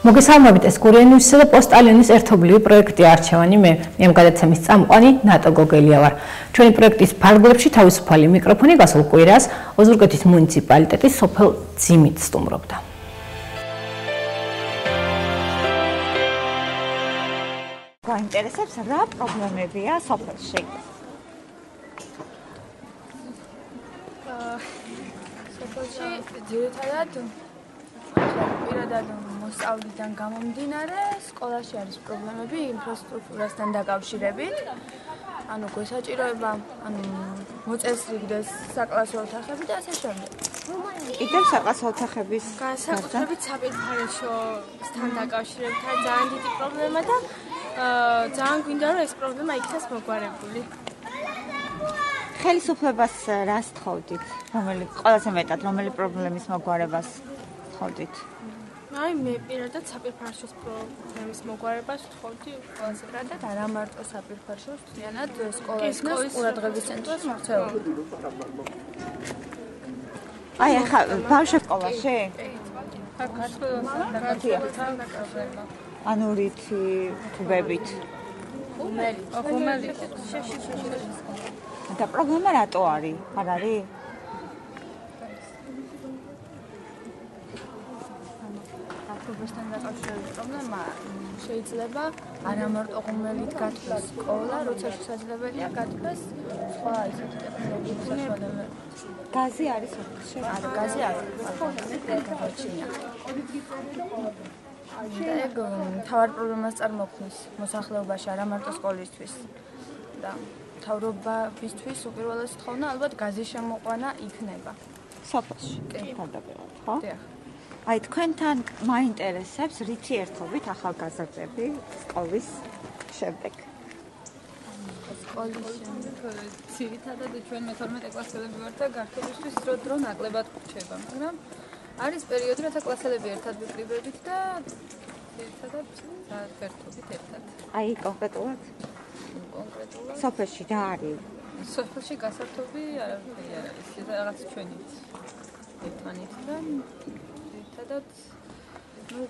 მოგესალმებით, ეს გურიენიუსისა და პოსტალიონის ერთობლივი პროექტი არჩევანი მე ამ გადაცემის წამყვანი ნატო გოგელია ვარ. ჩვენი პროექტის ფარგლებში თავისუფალი მიკროფონი გასულ კვირას ოზურგეთის მუნიციპალიტეტის სოფელ ძიმით სტუმრობდა. გაინტერესებს რა პრობლემებია სოფელში? სოფელში ძირითადად პირადად მოსწავლიდან გამომდინარე სკოლაში არის პრობლემები ინფრასტრუქტურასთან დაკავშირებით. ანუ გვესაჭიროება მოწესრიგდეს საკლასო ოთახები და ასე შემდეგ. კიდევ საკლასო ოთახების განსაკუთრებით საპირფარეშოსთან დაკავშირებით არის ძალიან დიდი პრობლემა და ძალიან გვინდა რომ ეს პრობლემა იქნას მოგვარებული. ხელისუფლებას რას თხოვდით? ყველაზე მეტად რომელი პრობლემის მოგვარებას თხოვდით? აი მე პირადად საპირფარეშოს პრობლემის მოგვარებას ვთხოვდი ყველაზე მეტად არა მარტო საპირფარეშოს, თლიანად სკოლის ყურადღების ცენტრს მოქცევა. აი ახლა ბავშვებს სკოლაში? აქ გასწავლასთან დაკავშირებით. ანუ რითი თუბებით? ხუმელი. და პრობლემა რატო არის? არ არის? სკოლებთან დაკავშირებით პრობლემა შეიძლება არა მარტო ღუმელით გათვლას სკოლა, როცა შესაძლებელია გათვლას სხვა ისეთი ტექნოლოგიების საშუალებებით. გაზი არის სოფელში? არა, გაზი არ არის. ეგ თავარ პრობლემას წარმოქმნის მოსახლეობაში არა მარტო სკოლისთვის და მთავრობისთვის უპირველეს თხოვნა ალბათ გაზის შემოყვანა იქნება. სოფელში. კი, თავდაპირველად, ხო? დიახ. აი თქვენთან მაინტერესებს რითი ერთობით ახალგაზრდები სკოლის შემდეგ? სკოლის შემდეგ ძირითადად ჩვენ მე-12 კლასელები ვართ და გართობისთვის დრო ნაკლებად გვრჩება, მაგრამ არის პერიოდი, როცა კლასელები ერთად ვიკრიბებით და ძირითადად ერთობით ერთად. აი კონკრეტულად სოფელში რა არის? სოფელში გასართობი არაფერი არ არის, რაღაც ჩვენით ერთმანეთთან ერთადად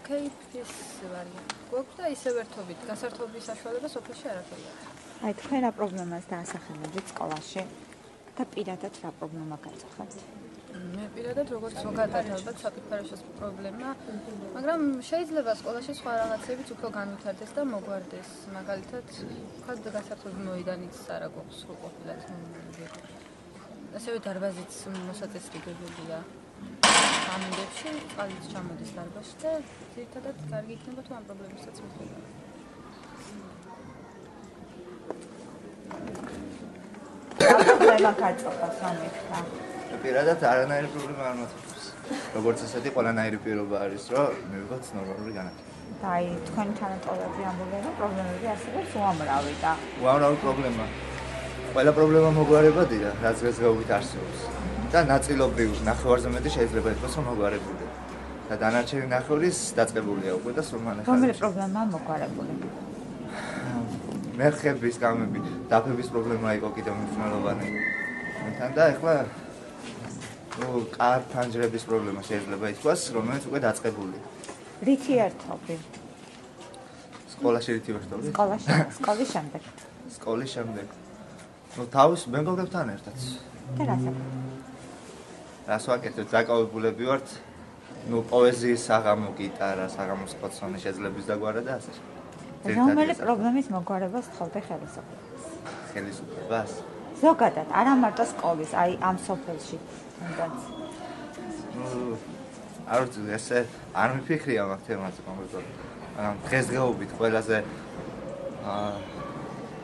კეიფის ვარიანტი გვაქვს და ისევ ერთობით გასართობის საშუალება სოფელში არაფერი არ არის. აი თქვენ რა პრობლემას დაასახელებთ სკოლაში და პირადად რა პრობლემა გაიცნობთ? მე პირადად როგორც ზოგადად ალბათ საპირფარეშოს პრობლემა, მაგრამ შეიძლება სკოლაში სხვა რაღაცებიც უფრო განვითარდეს და მოგვარდეს. მაგალითად, ვთქვათ გასართობი მოედანიც არა გვაქვს სრულყოფილად. ასევე დარბაზიც მოსაწესრიგებელია. ამინდებში წყალიც ჩამოდის დარბაზში და ძირითადად კარგი იქნება თუ ამ პრობლემასაც მიხვდება. პრობლემა გაიწოხოს ამიქნა. პირადად არანაირი პრობლემა არ მოხდეს. როგორც ასეთი ყველანაირი პირობა არის, რომ მივიღოთ ნორმალური განათლება. და აი თქვენი თანატოლები ამბობენ, რომ პრობლემები არსებობს უამრავი და უამრავი პრობლემა. ყველა პრობლემა მოგვარებადია, რაც დღესდღეობით არსებობს. და ნაწილობრივ ნახევარზე მეტი შეიძლება იყოს რომ მოგვარებული. და დანარჩენი ნახევრის დაწყებულია უკვე და სულ მანახა. რომელი პრობლემაა მოგვარებული? მერხების გამები, დაფების პრობლემა იყო კიდევ მნიშვნელოვანი. თან და ახლა კარ-ფანჯრების პრობლემა შეიძლება ითქვას, რომელიც უკვე დაწყებულია. რითი ერთობი? სკოლაში რითი ერთობი? სკოლის შემდეგ. სკოლის შემდეგ. თავის მეგობრებთან ერთად. და რასაც? რას ვაკეთებ? დაკავებულები ვართ. პოეზიის საღამო, გიტარა, საღამო სპორტსონი შეძლების დაგვარა და ასე. რომელი პრობლემის მოგვარებას თხოვდე ხელისუფლებას? ხელისუფლებას? ზოგადად, არა მარტო სკოლის, აი ამ სოფელში. არ ვიცი, ესე არ მიფიქრია მაგ თემაზე კონკრეტულად. დღესდღეობით ყველაზე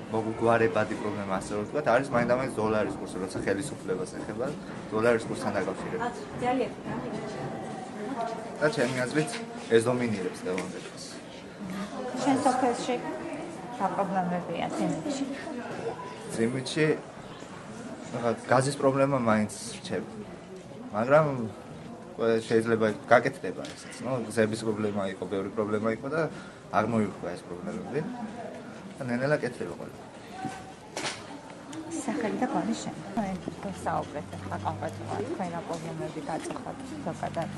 მოგვარებადი პრობლემა ასე რომ ვთქვათ, არის მაინდამაინც დოლარის კურსი, როცა ხელისუფლებას ეხება დოლარის კურსთან დაკავშირებით. ძალიან. და ჩემი აზრით ეს დომინირებს დღევანდელს. შენ სოფელში რა პრობლემებია თემში? ძიმითში გაზის პრობლემა მაინც რჩება. მაგრამ შეიძლება გაკეთდება ესეც, გზების პრობლემა იყო, ბევრი პრობლემა იყო და არ მოიხდა ეს პრობლემები. და ნენელა კეთდება ყველა. სახელი და გვარი შენ. გასაუბრეთ ახლა კონკრეტულად თქვენ რა პრობლემები გაწუხოთ ზოგადად.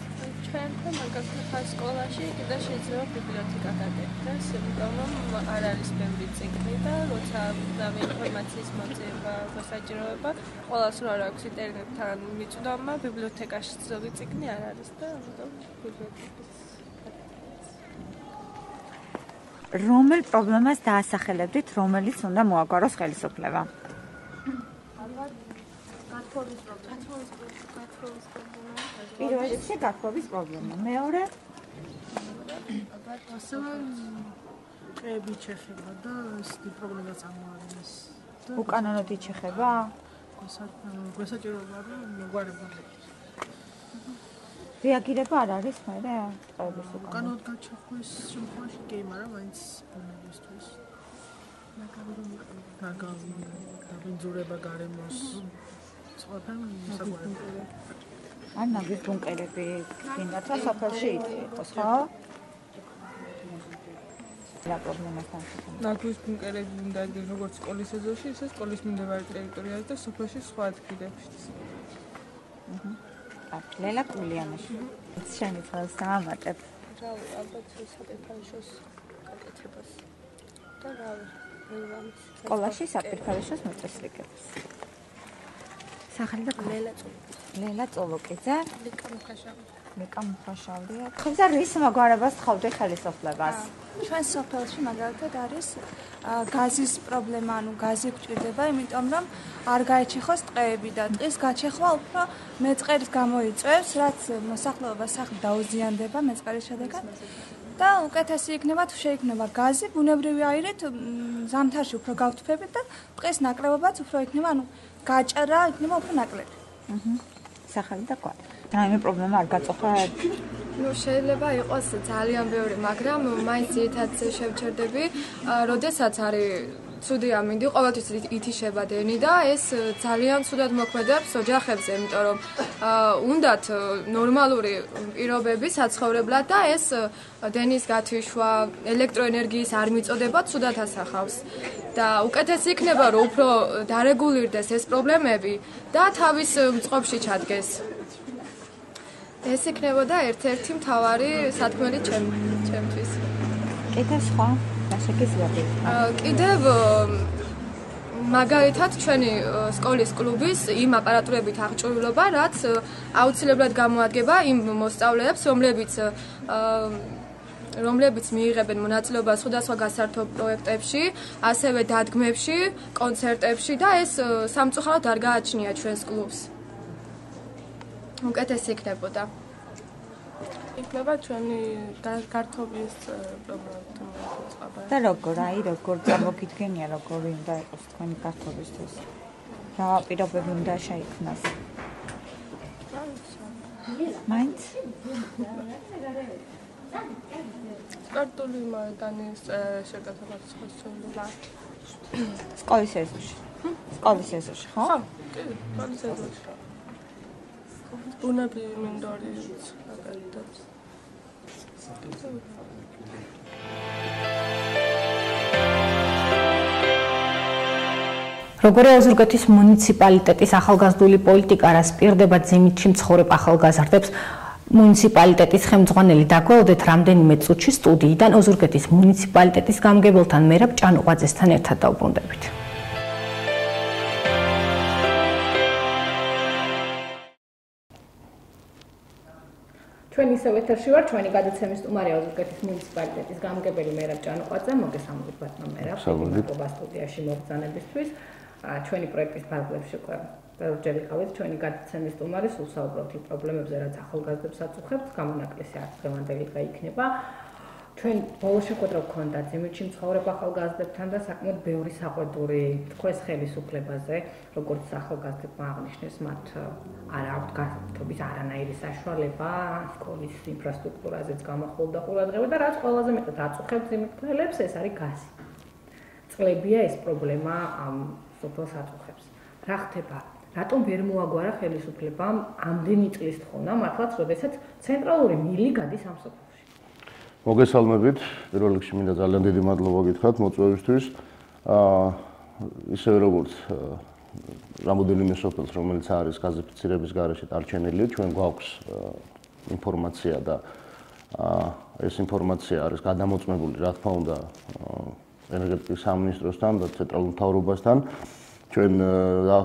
ჩვენთან მაგალითად სკოლაში კიდე შეიძლება ბიბლიოთეკა გაკეთდეს, იმიტომ რომ არ არის ბევრი წიგნი და როცა დავე ინფორმაციის მოძიება გასაჭიროება, ყველას რა აქვს ინტერნეტთან მიწვდომა, ბიბლიოთეკაში ზოგი წიგნი არ არის და ამიტომ ბიბლიოთეკის რომელ პრობლემას დაასახელებდით, რომელიც უნდა მოაგვაროს ხელისუფლება? გათხოვის პრობლემა. პირველ რიგში გათხოვის პრობლემა. მეორე? ასევე ყები ჩეხება და ეს პრობლემა წარმოადგენს. უკანონო დიჩეხება? გვესაჭიროა რომ მოგვარებული. რეაგირება არ არის მერე ყების უკანონო გაჩეხვის შემთხვევაში კი, მაგრამ მაინც ბუნებისთვის. დაბინძურება გარემოს სხვათან საგვარეულო. ან ნაგვის ბუნკერები გინდათ რა სოფელში იყოს, ხო? რა პრობლემასთან შეხება? ნაგვის ბუნკერები უნდა იყოს როგორც სკოლის ეზოში, ისე სკოლის მიმდებარე ტერიტორიაზე და სოფელში სხვა ადგილებშიც. ლელა კულიანაში. შენი თავს დამატებ. რავი, ალბათ საპირფარეშოს გაკეთებას. და რავი, სკოლაში საპირფარეშოს მოწესრიგებას. სახელი და ლელა წულუკი. ლელა წულუკიძე. ლიკა მუხაშავი. ლიკა მუხაშავია. ხოცა რის მოგვარებას თხოვდი ხელისუფლებას? ჩვენ სოფელში მაგალითად არის გაზის პრობლემა, ანუ გაზი გვჭირდება, იმიტომ რომ არ გაეჩეხოს ტყეები და ტყის გაჩეხვა უფრო მეწყერის გამოიწვევს, რაც მოსახლეობას სახლი დაუზიანდება მეწყერის შედეგად. და უკეთესი იქნება თუ შეიქმნება გაზი, ბუნებრივი აირით ზამთარში უფრო გავთფებით და ტყის ნაკლებობაც უფრო იქნება, ანუ გაჭრა იქნება უფრო ნაკლები. სახელი და გვარი. რაიმე პრობლემა არ გაწუხეთ? ნუ შეიძლება იყოს ძალიან ბევრი, მაგრამ მაინც ერთად შევჩერდები, როდესაც არის ცუდი ამინდი, ყოველთვის ითიშება დენი და ეს ძალიან ცუდად მოქმედებს ოჯახებზე, იმიტომ რომ უნდათ ნორმალური პირობები საცხოვრებლად და ეს დენის გათიშვა, ელექტროენერგიის არ მიწოდება ცუდად ასახავს. და უკეთესი იქნება, რომ უფრო დარეგულირდეს ეს პრობლემები და თავის მწყობში ჩადგეს. ეს იქნებოდა ერთ-ერთი მთავარი სათქმელი ჩემთვის. კიდევ სხვა და შეგიძლიათ? კიდევ მაგალითად ჩვენი სკოლის კლუბის იმ აპარატურებით აღჭურვილობა, რაც აუცილებლად გამოადგება იმ მოსწავლეებს, რომლებიც მიიღებენ მონაწილეობას სხვადასხვა გასართობ პროექტებში, ასევე დადგმებში, კონცერტებში და ეს სამწუხაროდ არ გააჩნია ჩვენს კლუბს. უკეთესი იქნებოდა. იქნება ჩვენი გართობის პრობლემა. და როგორ წარმოგიდგენია, როგორი უნდა იყოს თქვენი გართობისთვის? რა პირობები უნდა შეიქმნას? მაინც? სპორტული მაიდანის შეკეთებას ხოსწონდა. სკოლის ეზოში. სკოლის ეზოში, ხო? კი, სკოლის ეზოში. ბუნები მინდორი აკეთებს. როგორია ოზურგეთის მუნიციპალიტეტის ახალგაზრდული პოლიტიკა, რას პირდება ძიმითში მცხოვრებ ახალგაზრდებს? მუნიციპალიტეტის ხელმძღვანელი დაგველოდეთ რამდენიმე წუთში სტუდიიდან ოზურგეთის მუნიციპალიტეტის გამგებელთან მერაბ ჭანუყვაძესთან ერთად დავბრუნდებით. ჩვენ ისევ ეთერში ვარ, ჩვენი გადაცემის სტუმარია ოზურგეთის მუნიციპალიტეტის გამგებელი მერაბ ჭანუყვაძე. მოგესალმებით ბატონო მერაბ. მადლობა სტუდიაში მოგზაურობისთვის. ჩვენი პროექტის ფარგლებში უკვე ბევრჯერ იყავით ჩვენი გადაცემის სტუმარი, სულ საუბრობთ იმ პრობლემებზე, რაც ახალგაზრდებს აწუხებთ, გამონაკლისი არც დღევანდელი გაიქნება. ჩვენ ბოლო შეხვედრა გვქონდა ძიმითში მცხოვრებ ახალგაზრდებთან და საკმაოდ ბევრი საყვედური თქვეს ხელისუფლებაზე, როგორც ახალგაზრდებმა აღნიშნეს, მათ არ აქვთ გასართობის არანაირი საშუალება, სკოლის ინფრასტრუქტურაზეც გამახვილდა ყურადღება და რაც ყველაზე მეტად აწუხებს ძიმითელებს, ეს არის გაზი. წლებია ეს პრობლემა ამ სოფელს აწუხებს. რა ხდება? რატომ ვერ მოაგვარა ხელისუფლებამ ამდენი წლის თხოვნა, მართლაც, როდესაც ცენტრალური მილი გადის ამ სოფელში? მოგესალმებით. პირველ რიგში მინდა ძალიან დიდი მადლობა გითხრათ მოწვევისთვის. ისევე როგორც რამოდენიმე სოფელს, რომელიც არის გაზიფიცირების გარეშე დარჩენილი, ჩვენ გვაქვს ინფორმაცია და ეს ინფორმაცია არის გადამოწმებული, რა თქმა უნდა, ენერგეტიკის სამინისტროსთან და ცენტრალურ მთავრობასთან. ჩვენ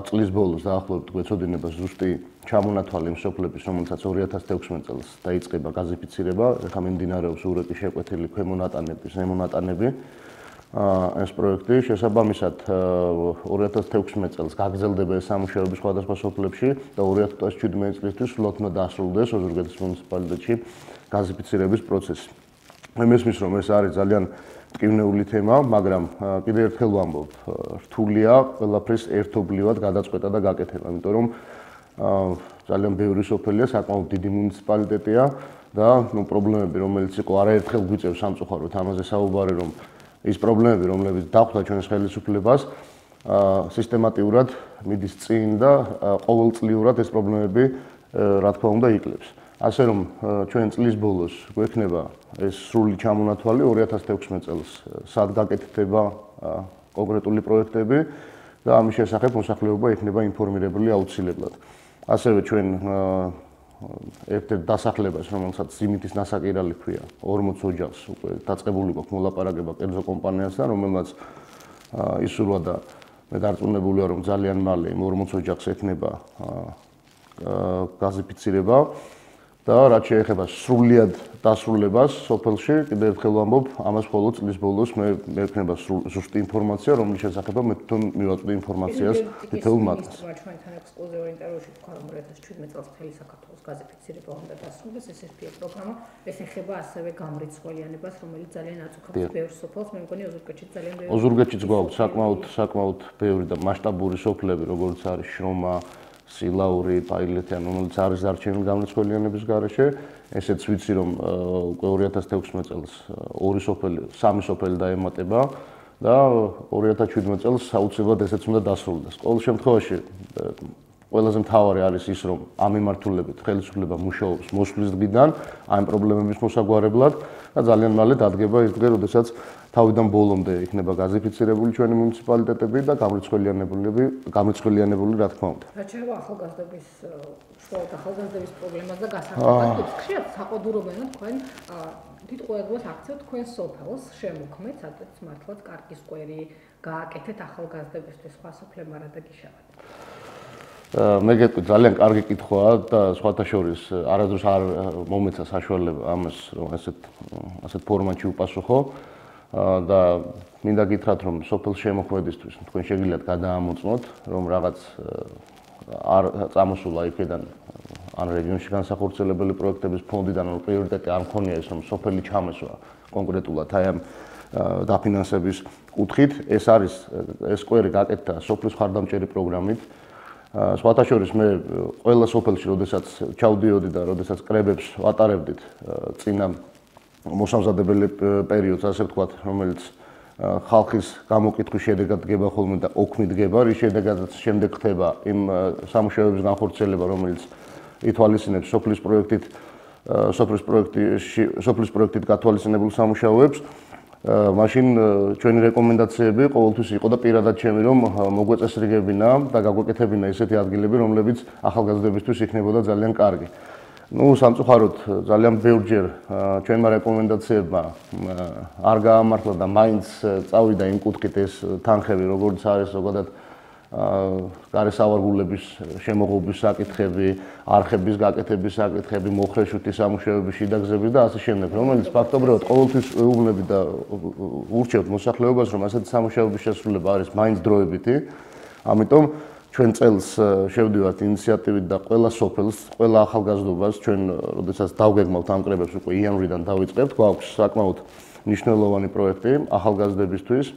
წლის ბოლოს დაახლოებით გვეცოდინება ზუსტი ჩამონათვალი იმ სოფლების, რომელსაც 2016 წელს დაიწყება გაზიფიცირება, ეხლა მიმდინარეობს ურეკის შეკვეთილი ქვემონატანები, ზემონატანები. ეს პროექტი შესაბამისად 2016 წელს გაგრძელდება ეს სამუშაოები სხვადასხვა სოფლებში და 2017 წლისთვის სრულად უნდა დასრულდეს ოზურგეთის მუნიციპალიტეტში გაზიფიცირების პროცესი. მე მესმის, რომ ეს არის ძალიან მტკივნეული თემა, მაგრამ კიდევ ერთხელ ვამბობ, რთულია ყველაფრის ერთობლივად გადაწყვეტა და გაკეთება, იმიტომ რომ ძალიან ბევრი სოფელია, საკმაოდ დიდი მუნიციპალიტეტია და პრობლემები, რომელიც იყო არაერთხელ გვიწევს სამწუხაროდ ამაზე საუბარი, რომ ის პრობლემები, რომლებიც დახვდა ჩვენს ხელისუფლებას, სისტემატიურად მიდის წინ და ყოველწლიურად ეს პრობლემები, რა თქმა უნდა, იკლებს. ასე რომ ჩვენ წლის ბოლოს გვექნება ეს სრული ჩამონათვალი 2016 წელს, სად გაკეთდება კონკრეტული პროექტები და ამის შესახებ მოსახლეობა იქნება ინფორმირებული აუცილებლად. ასევე ჩვენ ერთ-ერთ დასახლებას, რომელსაც ზიმითის ნასაკირალი ქვია, 40 ოჯახს უკვე დაწყებული გვაქვს მოლაპარაკება კერძო კომპანიასთან, რომელმაც ისურვა და მე დარწმუნებულია, რომ ძალიან მალე იმ 40 ოჯახს ექნება გაზიფიცირება და რაც შეეხება სრულიად დასრულებას სოფელში, კიდევ ერთხელ ვამბობ, ამას მხოლოდ წლის ბოლოს მე მექნება ზუსტი ინფორმაცია, რომლის შესახებ მე თვითონ მივაწვდი ინფორმაციას თითოეულ მათგანს. ჩვენთან ექსკლუზიურ ინტერვიუში თქვა, რომ 2017 წელს მთელი საქართველოს გაზიფიცირება უნდა დასრულდეს, ეს SPA პროგრამა, ეს ეხება ასევე გამრიცხველიანებას, რომელიც ძალიან აწუხებს ბევრ სოფელს, მე მგონი ოზურგეთში ძალიან ბევრი. ოზურგეთშიც გვაქვს საკმაოდ ბევრი და მასშტაბური სოფლები, როგორც არის შრომა, სილაური, პაილეთიან, რომელიც არის დარჩენილი გამრიცხველიანების გარეშე. ესეც ვიცი, რომ უკვე 2016 წელს სამი სოფელი დაემატება და 2017 წელს საოცრად ესეც უნდა დასრულდეს. ყოველ შემთხვევაში ყველაზე მთავარი არის ის, რომ ამ მიმართულებით ხელისუფლება მუშაობს მოსვლის დღიდან ამ პრობლემების მოსაგვარებლად და ძალიან მალე დადგება ის დღე, როდესაც თავიდან ბოლომდე იქნება გაზიფიცირებული ჩვენი მუნიციპალიტეტები და გამრიცხველიანებული, რა თქმა უნდა. რაც შეეხება ახალგაზრდების პრობლემას და გასართობად, ხშირად საყოდურობენ თქვენ დიდ ყურადღებას აქცევთ თქვენ სოფელს შემოქმნით, სადაც მართლაც კარგი სკვერი გააკეთეთ ახალგაზრდებისთვის, სხვა სოფლებმა რა დაგიშავათ. მე გეტყვი, ძალიან კარგი კითხვაა და სხვათა შორის არასდროს არ მომეცა საშუალება ამას, რომ ასეთ ფორმატში უპასუხო და მინდა გითხრათ, რომ სოფელ შემოქმედისთვის თქვენ შეგიძლიათ გადაამოწმოთ, რომ რაღაც არ წამოსულა იქიდან ან რეგიონში განსახორციელებელი პროექტების ფონდიდან, რომ პრიორიტეტი არ მქონია ის, რომ სოფელი ჩამესვა კონკრეტულად აი ამ დაფინანსების კუთხით, ეს სკვერი გაკეთდა სოფლის მხარდამჭერი პროგრამით. სხვათა შორის მე ყველა სოფელში, როდესაც ჩავდიოდი და როდესაც კრებებს ვატარებდით წინა მოსამზადებელი პერიოდს, ასე ვთქვათ, რომელიც ხალხის გამოკითხვის შედეგად დგება ხოლმე და ოქმით დგება, რის შედეგადაც შემდეგ ხდება იმ სამუშაოების განხორციელება, რომელიც ითვალისწინებს სოფლის პროექტით გათვალისწინებულ სამუშაოებს. მაშინ ჩვენი რეკომენდაციები ყოველთვის იყო და პირადად ჩემი, რომ მოგვეწესრიგებინა და გაგვეკეთებინა ისეთი ადგილები, რომლებიც ახალგაზრდებისთვის იქნებოდა ძალიან კარგი. სამწუხაროდ ძალიან ბევრჯერ ჩვენმა რეკომენდაციებმა არ გაამართლა და მაინც წავიდა იმ კუთხით ეს თანხები, როგორც არის ზოგადად გარესავარგულების შემოღობის საკითხები, არხების გაკეთების საკითხები, მოხრეშვითი სამუშაოების შიდაგზები და ასე შემდეგ, რომელიც ფაქტობრივად ყოველთვის ეუბნები და ურჩევთ მოსახლეობას, რომ ასეთი სამუშაოების შესრულება არის მაინც დროებითი. ამიტომ ჩვენ წელს შევდივართ ინიციატივით და ყველა სოფელს, ყველა ახალგაზრდობას ჩვენ, როდესაც დავგეგმავთ ამ კრებებს, უკვე იანვრიდან დავიწყებთ, გვაქვს საკმაოდ მნიშვნელოვანი პროექტი ახალგაზრდებისთვის.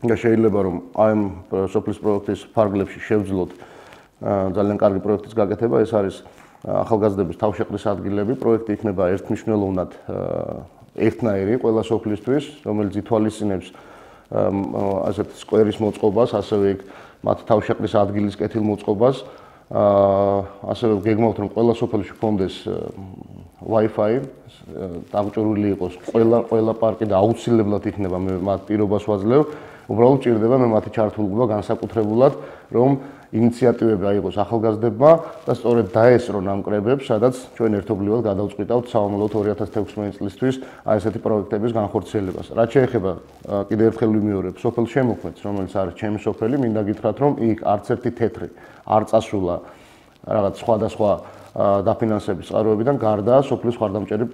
და შეიძლება რომ ამ სოფლის პროექტის ფარგლებში შევძლოთ ძალიან კარგი პროექტის გაკეთება, ეს არის ახალგაზრდების თავშეყრის ადგილები. პროექტი იქნება ერთმნიშვნელოვნად ერთნაირი ყველა სოფლისთვის, რომელიც ითვალისწინებს ასეთ სკვერის მოწყობას, ასევე მათ თავშეყრის ადგილის კეთილმოწყობას. ასევე გეგმავთ, რომ ყველა სოფელში ჰქონდეს Wi-Fi, დამჭურვილი იყოს ყველა პარკი და აუცილებლად იქნება, მე მათ პირობას ვაძლევ, უბრალოდ ჭირდება მე მათი ჩართულობა განსაკუთრებულად, რომ ინიციატივები აიღოს ახალგაზრდებმა და სწორედ დაესწრო ნამკრებებს, სადაც ჩვენ ერთობლივად გადავწყვიტავთ საომლოდ 2016 წლისთვის აი ესეთი პროექტების განხორციელებას. რაც შეეხება კიდევ ერთხელ ვიმეორებ სოფელ შემოქმედს, რომელიც არის ჩემი სოფელი, მინდა გითხრათ, რომ იქ არც ერთი თეთრი არ წასულა რაღაც სხვადასხვა დაფინანსების წყაროებიდან გარდა სოფლის ხარდამჭერი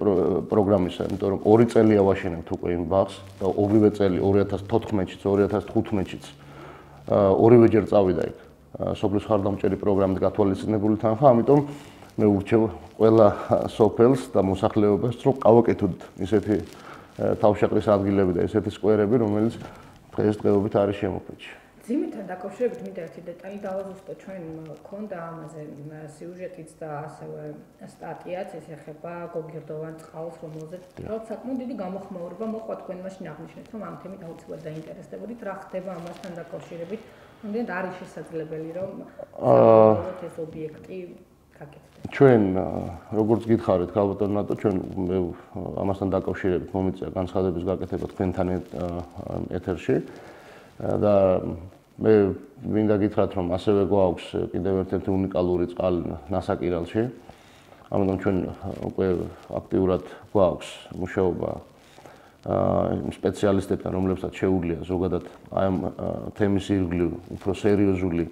პროგრამისა, იმიტომ რომ 2 წელია ვაშენებთ უკვე იმ ბაღს და ორივე წელი 2014-ში, 2015-შიც ორივეჯერ წავიდა იქ სოფლის ხარდამჭერი პროგრამით გათვალისწინებული თანხა, ამიტომ მე ურჩევ ყველა სოფელს და მოსახლეობას, რომ ყავაკეთოთ ისეთი თავშეყრის ადგილები და ესეთი სკვერები, რომელიც დღესდღეობით არის შემოქმედში. ძიმითთან დაკავშირებით მინდა ერთი დეტალი დავაზუსტო, ჩვენ გქონდა ამაზე სიუჟეტიც და ასევე სტატიაც, ეს ეხება გოგირდოვან წყალს, რომელზეც საკმაოდ დიდი გამოხმაურება მოყვა. თქვენ მაშინ აღნიშნეთ, რომ ამ თემით აუცილებლად დაინტერესდებოდით, რა ხდება ამასთან დაკავშირებით. ნამდვილად არის შესაძლებელი, რომ ეს ობიექტი გაკეთდეს. ჩვენ როგორც გითხარით, ქალბატონ ნატო, ჩვენ ამასთან დაკავშირებით მომიწია განცხადების გაკეთება თქვენთან ეთერში და მე მინდა გითხრათ, რომ ასევე გვაქვს კიდევ ერთ-ერთი უნიკალური წყალი ნასაკირალში. ამიტომ ჩვენ უკვე აქტიურად გვაქვს მუშაობა სპეციალისტებთან, რომლებსაც შეუძლია ზოგადად აი ამ თემის ირგვლივ უფრო სერიოზული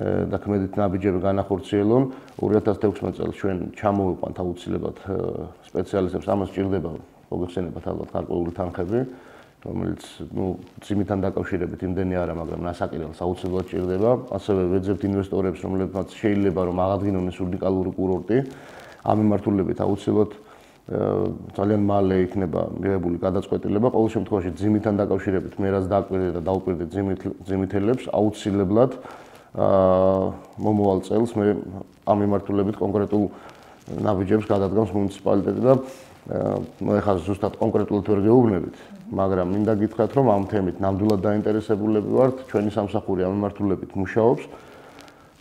და ქმედით ნაბიჯები განახორციელონ. 2016 წელს ჩვენ ჩამოვიყვანთ აუცილებლად სპეციალისტებს, ამას სჭირდება მოგეხსენებათ ალბათ გარკვეული თანხები, რომელიც ძიმითთან დაკავშირებით იმდენი არა, მაგრამ ნასაკირალს აუცილებლად სჭირდება. ასევე ვეძებთ ინვესტორებს, რომლებმაც შეიძლება რომ აღადგინონ ეს უნიკალური კურორტი. ამ მიმართულებით აუცილებლად ძალიან მალე იქნება მიღებული გადაწყვეტილება. ყოველ შემთხვევაში ძიმითთან დაკავშირებით მე რაც დააკვირდი და დავუკვირდი ძიმითელებს, აუცილებლად მომავალ წელს მე ამ მიმართულებით კონკრეტულ ნაბიჯებს გადადგამს მუნიციპალიტეტი და ეხლა ზუსტად კონკრეტულად ვერ გეუბნებით, მაგრამ მინდა გითხრათ, რომ ამ თემით ნამდვილად დაინტერესებულები ვართ, ჩვენი სამსახური ამ მიმართულებით მუშაობს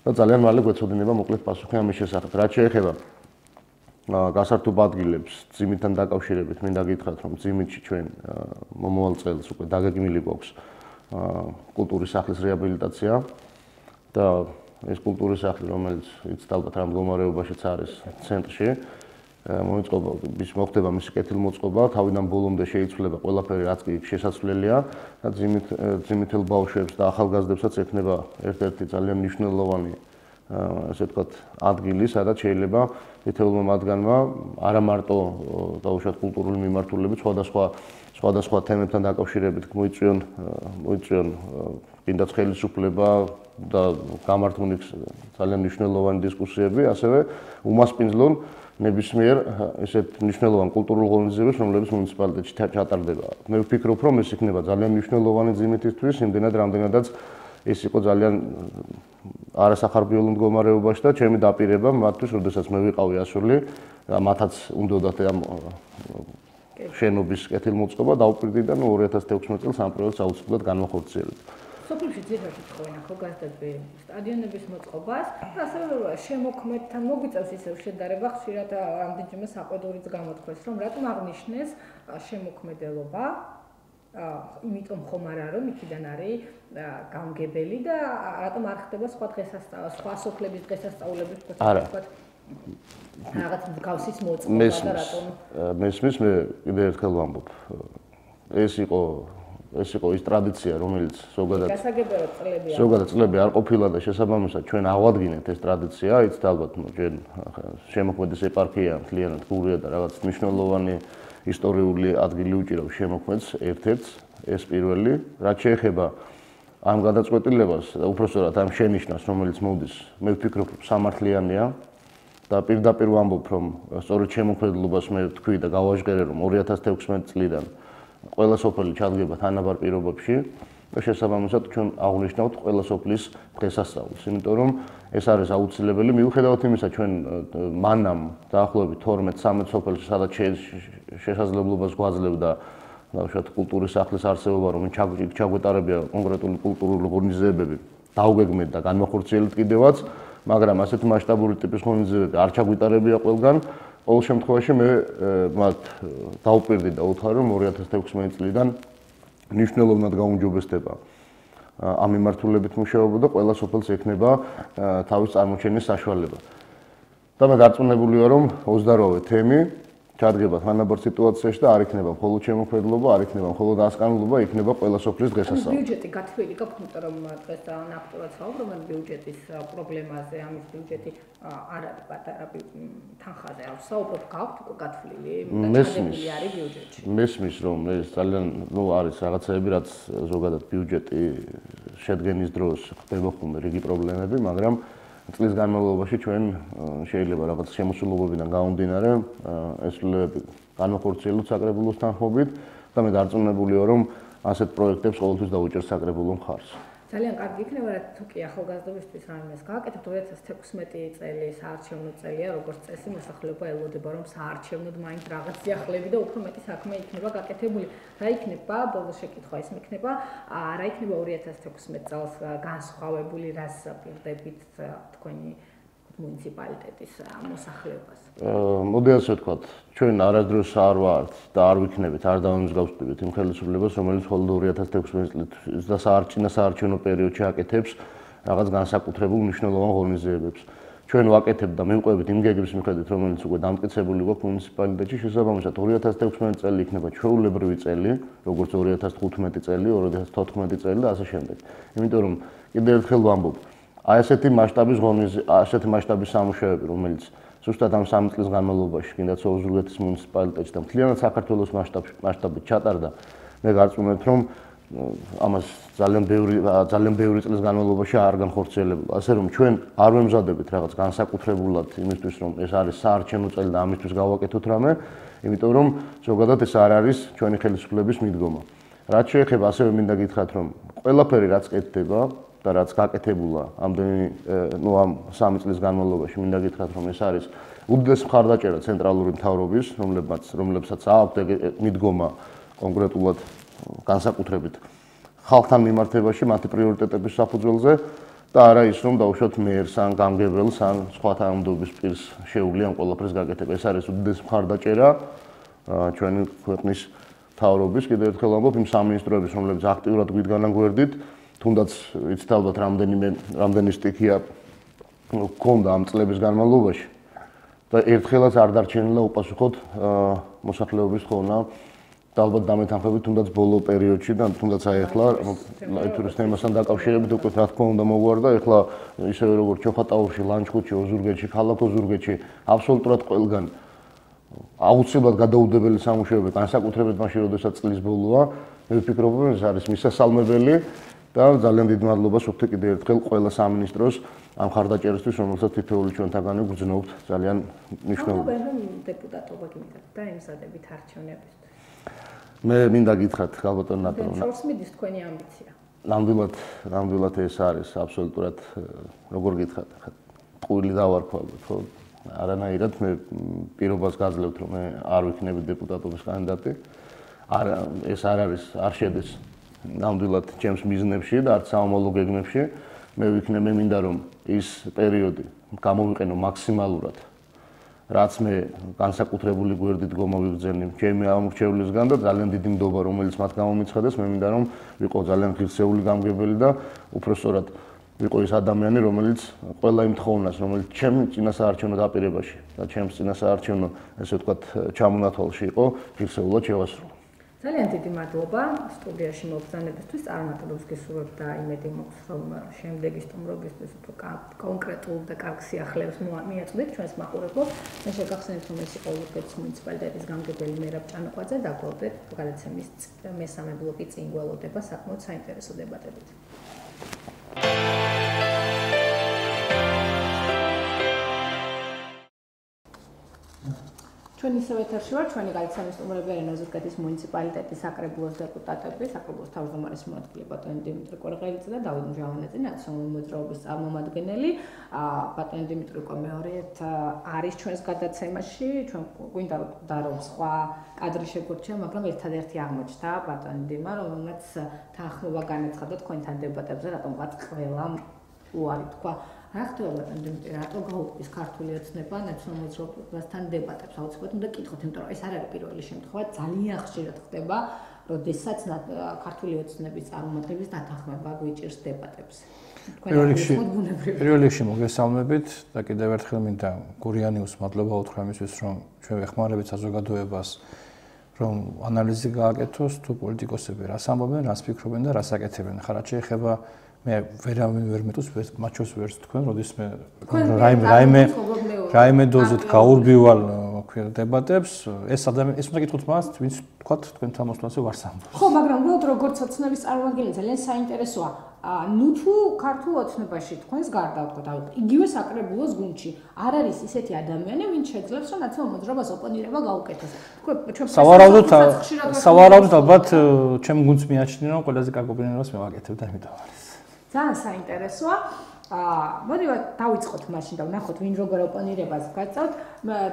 და ძალიან მალე გვეცოდინება მოკლედ პასუხი ამის შესახებ. რაც შეეხება გასართობ ადგილებს ძიმითთან დაკავშირებით, მინდა გითხრათ, რომ ძიმითში ჩვენ მომავალ წელს უკვე დაგეგმილი გვაქვს კულტურის სახლის რეაბილიტაცია და ეს კულტურის სახლი, რომელიც იცით ალბათ რა მდგომარეობაშიც არის ცენტრში, მოიწყობა მოხდება მისი კეთილმოწყობა, თავიდან ბოლომდე შეიცვლება ყველაფერი, რაც კი შესაძლებელია და ძიმითელ ბავშვებს და ახალგაზრდებსაც ექნება ერთ-ერთი ძალიან მნიშვნელოვანი ასე ვთქვათ ადგილი, სადაც შეიძლება თითოეულმა მათგანმა არა მარტო დაუშვათ კულტურული მიმართულებით, სხვადასხვა თემებთან დაკავშირებით მოიწვიონ კიდაც ხელისუფლება და გამართონ ძალიან მნიშვნელოვანი დისკუსიები, ასევე უმასპინძლონ ნებისმიერ ესეთ მნიშვნელოვან კულტურულ ღონისძიებებს, რომლებიც მუნიციპალიტეტში ჩატარდება. მე ვფიქრობ, რომ ეს იქნება ძალიან მნიშვნელოვანი ძიმითისთვის, იმდენად რამდენადაც ეს იყო ძალიან არასახარბიელო მდგომარეობაში და ჩემი დაპირება მათთვის, როდესაც მე ვიყავი ასული, მათაც უნდათ ამ შენობის კეთილმოწყობა დავუკვირდი და 2016 წელს ამ პროექტს აუცილებლად განვახორციელებთ. სოფელში ძირითადად თქვენ ახალგაზრდები სტადიონების მოწყობას, ასევე შემოქმედთან მოგვიწევს ისევ შედარება ხშირად ამდენჯერმე საყვედურიც გამოთქვეს, რომ რატომ აღნიშნეს შემოქმედელობა, იმიტომ ხომ არა რომ იქიდან არის გამგებელი და რატომ არ ხდება სხვა სოფლების დღესასწაულების ვთქვათ რაღაც მსგავსის მოწყობა და რატომ მესმის მე კიდევ ერთხელ ვამბობ ეს იყო ის ტრადიცია, რომელიც ზოგადად წლები არ ყოფილა და შესაბამისად ჩვენ ავადგინეთ ეს ტრადიცია, იცით ალბათ ჩვენ შემოქმედის ეპარქია მთლიანად გურია და რაღაც მნიშვნელოვანი ისტორიული ადგილი უჭირავს შემოქმედს ერთ-ერთს, ეს პირველი, რაც შეეხება ამ გადაწყვეტილებას და უпростоრად ამ შენიშვნას, რომელიც მოდის, მე ვფიქრობ, სამართლიანია და პირდაპირ ვამბობ, რომ სწორედ შემოქმედლობას მე ვთქვი და გავაჟღერე, რომ 2016 წლიდან ყველა სოფელი ჩადგება თანაბარ პირობებში და შესაბამისად ჩვენ აღვნიშნავთ ყველა სოფლის დღესასწაულს, იმიტომ რომ ეს არის აუცილებელი, მიუხედავად იმისა, ჩვენ მანამ დაახლოებით 12-13 სოფელში სადაც შესაძლებლობას გვაძლევდა დავუშვათ კულტურის სახლის არსებობა, რომ ჩაგვეტარებია კონკრეტული კულტურული ღონისძიებები, დავგეგმეთ და განვახორციელებთ კიდევაც, მაგრამ ასეთი მასშტაბური ტიპის ღონისძიებები არ ჩაგვეტარებია ყველგან. ყოველ შემთხვევაში მე მათ დავუკვირდი და უთხრა, რომ 2016 წლიდან მნიშვნელოვნად გაუმჯობესდება ამ მიმართულებით მუშაობა და ყველა სოფელს ექნება თავის წარმოჩენის საშუალება. და მე დარწმუნებული ვარ, რომ 28-ვე თემი ჩადგება თანაბარ სიტუაციაში და არ იქნება მხოლოდ შემოქმედლობა, არ იქნება მხოლოდ ასკანლობა, იქნება ყველა სოფლის დღესასწაული. ბიუჯეტი გათვლილი გაქვთ, იმიტომ რომ დღეს ნახტურად საუბრობ ამ ბიუჯეტის პრობლემაზე, ამის ბიუჯეტი არ არის პატარა თანხაზე არ საუბრობ, გაქვთ უკვე გათვლილი, ჩადებული არის ბიუჯეტში. მესმის რომ ეს ძალიან არის რაღაცები, რაც ზოგადად ბიუჯეტი შედგენის დროს ხდება ხოლმე რიგი პრობლემები, მაგრამ წლის განმავლობაში ჩვენ შეიძლება რაღაც შემოსულობებიდან გამომდინარე ესრულებები განვახორციელოთ საკრებულოს თანხმობით და მე დარწმუნებული ვარ, რომ ასეთ პროექტებს ყოველთვის დაუჭერს საკრებულო მხარს. ძალიან კარგი იქნება, რა თუ კი ახალგაზრდობისთვის რამეს გააკეთებთ 2016 წელი საარჩევნო წელია, როგორც წესი მოსახლეობა ელოდება, რომ საარჩევნოდ მაინც რაღაც სიახლეები და უფრო მეტი საქმე იქნება გაკეთებული. რა იქნება, ბოლოს შეკითხვა ის იქნება, რა იქნება 2016 წელს განსხვავებული, რას პირდებით თქვენი მუნიციპალიტეტის მოსახლეობას. მოდი ასე ვთქვათ, ჩვენ არასდროს არ ვართ და არ ვიქნებით, არ დავამსგავსდებით იმ ხელისუფლებას, რომელიც მხოლოდ 2016 წლის და საარჩევნო პერიოდში აკეთებს რაღაც განსაკუთრებულ მნიშვნელოვან ღონისძიებებს. ჩვენ ვაკეთებთ და მივყვებით იმ გეგმის მიხედვით, რომელიც უკვე დამტკიცებული გვაქვს მუნიციპალიტეტში, შესაბამისად 2016 წელი იქნება ჩვეულებრივი წელი, როგორც 2015 წელი, 2014 წელი და ასე შემდეგ. იმიტომ რომ კიდევ ერთხელ ვამბობ, აი ესეთი მასშტაბის ასეთი მასშტაბის სამუშაოები, რომელიც ზუსტად ამ 3 წლის განმავლობაში, კიდაც ოზურგეთის მუნიციპალიტეტში და მთლიანად საქართველოს მასშტაბით ჩატარდა, მე გარწმუნებთ, რომ ამას ძალიან ბევრი წლის განმავლობაში არ განხორციელებულა. ასე რომ ჩვენ არ ვემზადებით რაღაც განსაკუთრებულად იმისთვის, რომ ეს არის საარჩევნო წელი და ამისთვის გავაკეთოთ რამე, იმიტომ რომ ზოგადად ეს არ არის ჩვენი ხელისუფლების მიდგომა. რაც შეეხება, ასევე მინდა გითხრათ, რომ ყველაფერი რაც კეთდება და რაც გაკეთებულა ამდენი ამ 3 წლის განმავლობაში, მინდა გითხრათ, რომ ეს არის უდიდესი მხარდაჭერა ცენტრალური მთავრობის, რომლებსაც აქვთ მიდგომა კონკრეტულად განსაკუთრებით ხალხთან მიმართებაში, მათი პრიორიტეტების საფუძველზე და არა ის, რომ დაუშვათ მერს ან გამგებელს ან სხვა თანამდებობის პირს შეუძლია ამ ყველაფრის გაკეთება. ეს არის უდიდესი მხარდაჭერა ჩვენი ქვეყნის მთავრობის, კიდევ ერთხელ ვამბობ, იმ სამინისტროების, რომლებიც აქტიურად გვიდგანან გვერდით, თუნდაც იცით ალბათ რამდენი სტიქია გქონდა ამ წლების განმავლობაში და ერთხელაც არ დარჩენილა უპასუხოდ მოსახლეობის ხონა და ალბათ დამეთანხმებით თუნდაც ბოლო პერიოდში და თუნდაც აი ახლა ტურისტ თემასთან დაკავშირებით უკვე რა თქმა უნდა მოგვარდა ახლა ისევე როგორც ჩოხატაურში, ლანჩხუთში, ოზურგეთში, ქალაქ ოზურგეთში აბსოლუტურად ყველგან აუცილებლად გადაუდებელი სამუშაოები განსაკუთრებით მაშინ როდესაც წლის ბოლოა მე ვფიქრობ რომ ეს არის მისასალმებელი და ძალიან დიდ მადლობას ვუხდი კიდევ ერთხელ ყველა სამინისტროს ამ ხარდაჭერისთვის, რომელსაც თითოეული ჩვენთაგანი გვგზნოვთ ძალიან მნიშვნელოვნად. დეპუტატობა გინდათ და იმსადებით არჩევნებისთვის. მე მინდა გითხრათ გალბატონ ნატო. შორს მიდის თქვენი ამბიცია. ნამდვილად ეს არის აბსოლუტურად როგორ გითხრათ, ტყუილი დავარქვა ალბათ, ხო? არანაირად მე პირობას გაძლევთ რომ მე არ ვიქნები დეპუტატობის კანდიდატი. ეს არ არის, არ შედის ნამდვილად ჩემს მიზნებში და არც საომალო გეგმებში. მე მინდა რომ ის პერიოდი გამოვიყენო მაქსიმალურად, რაც მე განსაკუთრებული გვერდით გომოვიგზავნე ჩემი ამორჩევლისგან და ძალიან დიდი ნდობა რომელიც მათ გამომიცხადეს, მე მინდა რომ ვიყო ძალიან ღირსეული გამგებელი და უпроსტად ვიყო ის ადამიანი, რომელიც ყველა იმ თხოვნას, რომელიც ჩემი წინასაარჩევნო დაპირებაში და ჩემს წინასაარჩევნო, ესე ვთქვათ, ჩამონათვალში იყო, ღირსეულად შევასრულო. ძალიან დიდი მადლობა სტუდიაში მოგზავნებისთვის, წარმატებებს გისურვებ და იმედი მაქვს, რომ შემდეგი სტუმრობისთვის უფრო კონკრეტულ და კარგ სიახლეებს მიაწვდით ჩვენს მაყურებლებს. მე შეგახსენებთ, რომ ეს იყო ოზურგეთის მუნიციპალიტეტის გამგებელი მერაბ ჭანუყვაძე და გქონდეთ გადაცემის მესამე ბლოკი წინ გველოდება საკმაოდ საინტერესო დებატებით. ჩვენ ისევ ეთერში ვართ, ჩვენი გადაცემის სტუმრები არიან ოზურგეთის მუნიციპალიტეტის საკრებულოს დეპუტატები, საკრებულოს თავმჯდომარის მოადგილე ბატონი დიმიტრი კვერღელიძე და დავით მჟავანაძე, ნაციონალური მოძრაობის წარმომადგენელი. ბატონი დიმიტრი უკვე მეორედ არის ჩვენს გადაცემაში, ჩვენ გვინდა რომ სხვა კადრი შეგვერჩია, მაგრამ ერთადერთი აღმოჩნდა ბატონი დიმა, რომელმაც თანხმობა განაცხადა თქვენთან დებატებზე, რატომღაც ყველამ უარი თქვა. რა ხდება ბატონი დიმიტრი, რატო გაუქმის ქართული ოცნება ნაციონალურ მოძრაობასთან დებატებს? აუცილებლად უნდა გითხოთ, იმიტომ რომ ეს არ არის პირველი შემთხვევა, ძალიან ხშირად ხდება როდესაც ქართული ოცნების წარმომადგენლების დათანხმება გვიჭირს დებატებს. პირველ რიგში მოგესალმებით და კიდევ ერთხელ მინდა გურიანიუს მადლობა უთხრა იმისთვის, რომ ჩვენ ვეხმარებით საზოგადოებას, რომ ანალიზი გააკეთოს თუ პოლიტიკოსები რას ამბობენ, რას ფიქრობენ და რას აკეთებენ. ხარ რაც შეეხება მე ვერავინ ვერ მეტყვის მათ შორის ვერც თქვენ, როდის მე რაიმე დოზით გაურბივალ დებატებს, ეს ადამიანი ეს უნდა გითხოთ მას, ვინც თქვა თქვენთან მოსვლაზე ვარს ამბობს. ხო, მაგრამ უბრალოდ როგორც ოცნების წარმომადგენელი ძალიან საინტერესოა. ნუ თუ ქართულ ოცნებაში თქვენს გარდა ვთქვათ, იგივე საკრებულოს გუნდში არ არის ისეთი ადამიანი, ვინც შეძლებს რომ ნაცნობ მოძრაობას ოპონირება გაუკეთოს. სავარაუდოდ ალბათ ჩემ გუნდს მიაჩნია, რომ ყველაზე კარგ ოპონირებას მე ვაკეთებ და ამიტომ არის. ძალიან საინტერესოა. მოდივარ დავიწყოთ მაშინ და ვნახოთ ვინ როგორ ოპონირებას გაწევთ.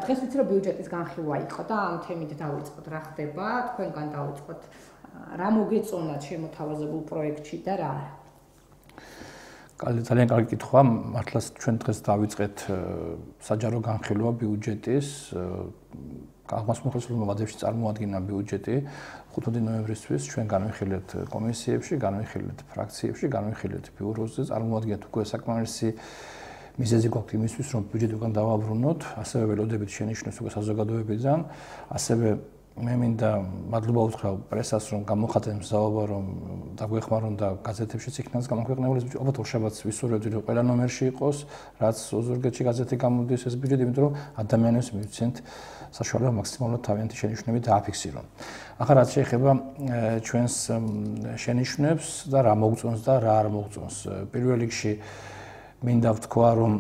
დღეს ვიცი რომ ბიუჯეტის განხილვა იყო და ამ თემით დავიწყოთ რა ხდება, თქვენგან დავიწყოთ რა მოგეწონათ შემოთავაზებულ პროექტში და რა არა. ძალიან კარგი კითხვა, მართლაც ჩვენ დღეს დავიწყეთ საჯარო განხილვა ბიუჯეტის აღმასრულებელ მოადებში წარმოადგინა ბიუჯეტი 5 ნოემბრისთვის ჩვენ განვიხილეთ კომისიებში, განვიხილეთ ფრაქციებში, განვიხილეთ ბიუროზე, წარმოადგენთ უკვე საკმარისი მიზეზი გვაქვს იმისთვის, რომ ბიუჯეტი უკან დავაბრუნოთ, ასევე ველოდებით შენიშვნებს უკვე საზოგადოებიდან, ასევე მე მინდა მადლობა უთხრა პრესას, რომ გამოხატეთ მსაუბრობა, რომ დაგვეხმარონ და გაზეთებშიც იქნას გამოქვეყნებული. ალბათ ორშაბათს ვისურვებდი, რომ ყველა ნომერში იყოს, რაც ოზურგეთში გაზეთი გამოდის ეს ბიუჯეტი, იმიტომ რომ ადამიანებს მივცემთ საშუალება მაქსიმალურად თავიანთი შენიშვნები დააფიქსირონ. ახლა რაც შეეხება ჩვენს შენიშვნებს და რა მოგწონს და რა არ მოგწონს. პირველ რიგში მინდა ვთქვა, რომ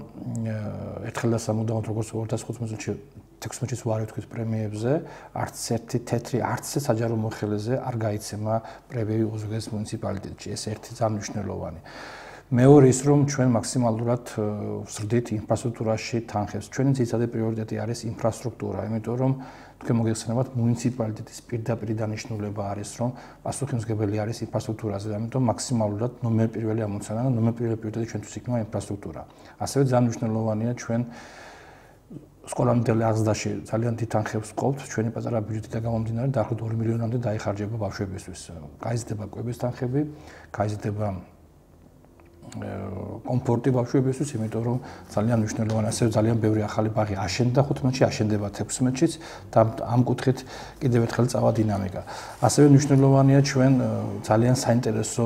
ერთხელ და სამუდამოდ როგორც 2015 წელს 16-ს ვარ ვთქვით პრემიებზე, არც ერთი თეთრი არც საჯარო მოხელეზე არ გაიცემა პრემიები ოზურგეთის მუნიციპალიტეტში. ეს ერთი ძალიან მნიშვნელოვანი. მეორე ის რომ ჩვენ მაქსიმალურად ვსრდით ინფრასტრუქტურაში თანხებს. ჩვენი ძირითადი პრიორიტეტი არის ინფრასტრუქტურა, იმიტომ რომ თქვენ მოგეხსენებათ მუნიციპალიტეტის პირდაპირ დანიშნულება არის, რომ პასუხისმგებელი არის ინფრასტრუქტურაზე, ამიტომ მაქსიმალურად ნომერ პირველი ამოცანა და ნომერ პირველი პრიორიტეტი ჩვენთვის იქნება ინფრასტრუქტურა. ასევე ძალიან მნიშვნელოვანია ჩვენ სკოლამდელი აღზრდაში ძალიან დიდ თანხებს ვყავთ, ჩვენი პატარა ბიუჯეტიდან გამომდინარე დაახლოებით 2 მილიონამდე დაიხარჯება ბავშვებისთვის. გაიზრდება კვების თანხები, გაიზრდება კომფორტი ბავშვებისთვის, იმიტომ რომ ძალიან მნიშვნელოვანია, ასევე ძალიან ბევრი ახალი ბაღი აშენდა 15-ში, აშენდება 16-შიც და ამ კუთხით კიდევ ერთხელ წავა დინამიკა. ასევე მნიშვნელოვანია ჩვენ ძალიან საინტერესო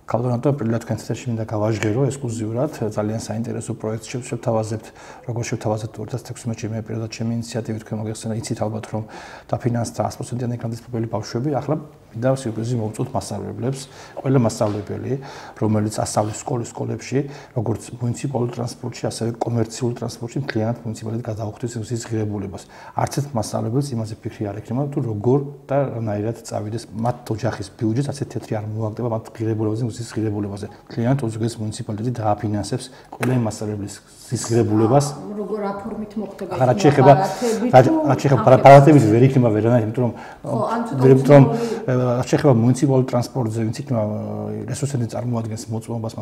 კალდონატო პრილად თქვენ წესში მინდა გავაჟღერო ექსკლუზიურად ძალიან საინტერესო პროექტს შევთავაზებთ, როგორც შევთავაზებთ 2016-ში მე პირადად ჩემი ინიციატივით თქვენ მოგეხსენა, იცით ალბათ რომ დაფინანსდა 100%-იანი გრანტისფრობელი ბავშვები, ახლა მინდა სიურპრიზი მოვუწოთ მასწავლებლებს, ყველა მასწავლებელი, რომელიც ასწავლის სკოლებში, როგორც მუნიციპალურ ტრანსპორტში, ასევე კომერციულ ტრანსპორტში, მთლიანად მუნიციპალიტეტი გადაუხდის მზის ღირებულებას. არც ერთ მასწავლებელს იმაზე ფიქრი არ ექნება, თუ როგორ და რანაირად წავიდეს მათ ოჯახის ბიუჯეტს, ასე თეთრი არ მოაგდება მათ ღირებულებაზე, მზის ღირებულებაზე. მთლიანად ოზურგეთის მუნიციპალიტეტი დააფინანსებს ყველა იმ მასწავლებლის მზის ღირებულებას. როგორ აფორმით მოხდება ეს? რაც შეეხება პარათებით ვერ იქნება ვერანაირად, იმიტომ რომ რაც შეეხება მუნიციპალურ ტრანსპორტზე, ვინც იქნება რესურსები წარმოადგენს მოწმობას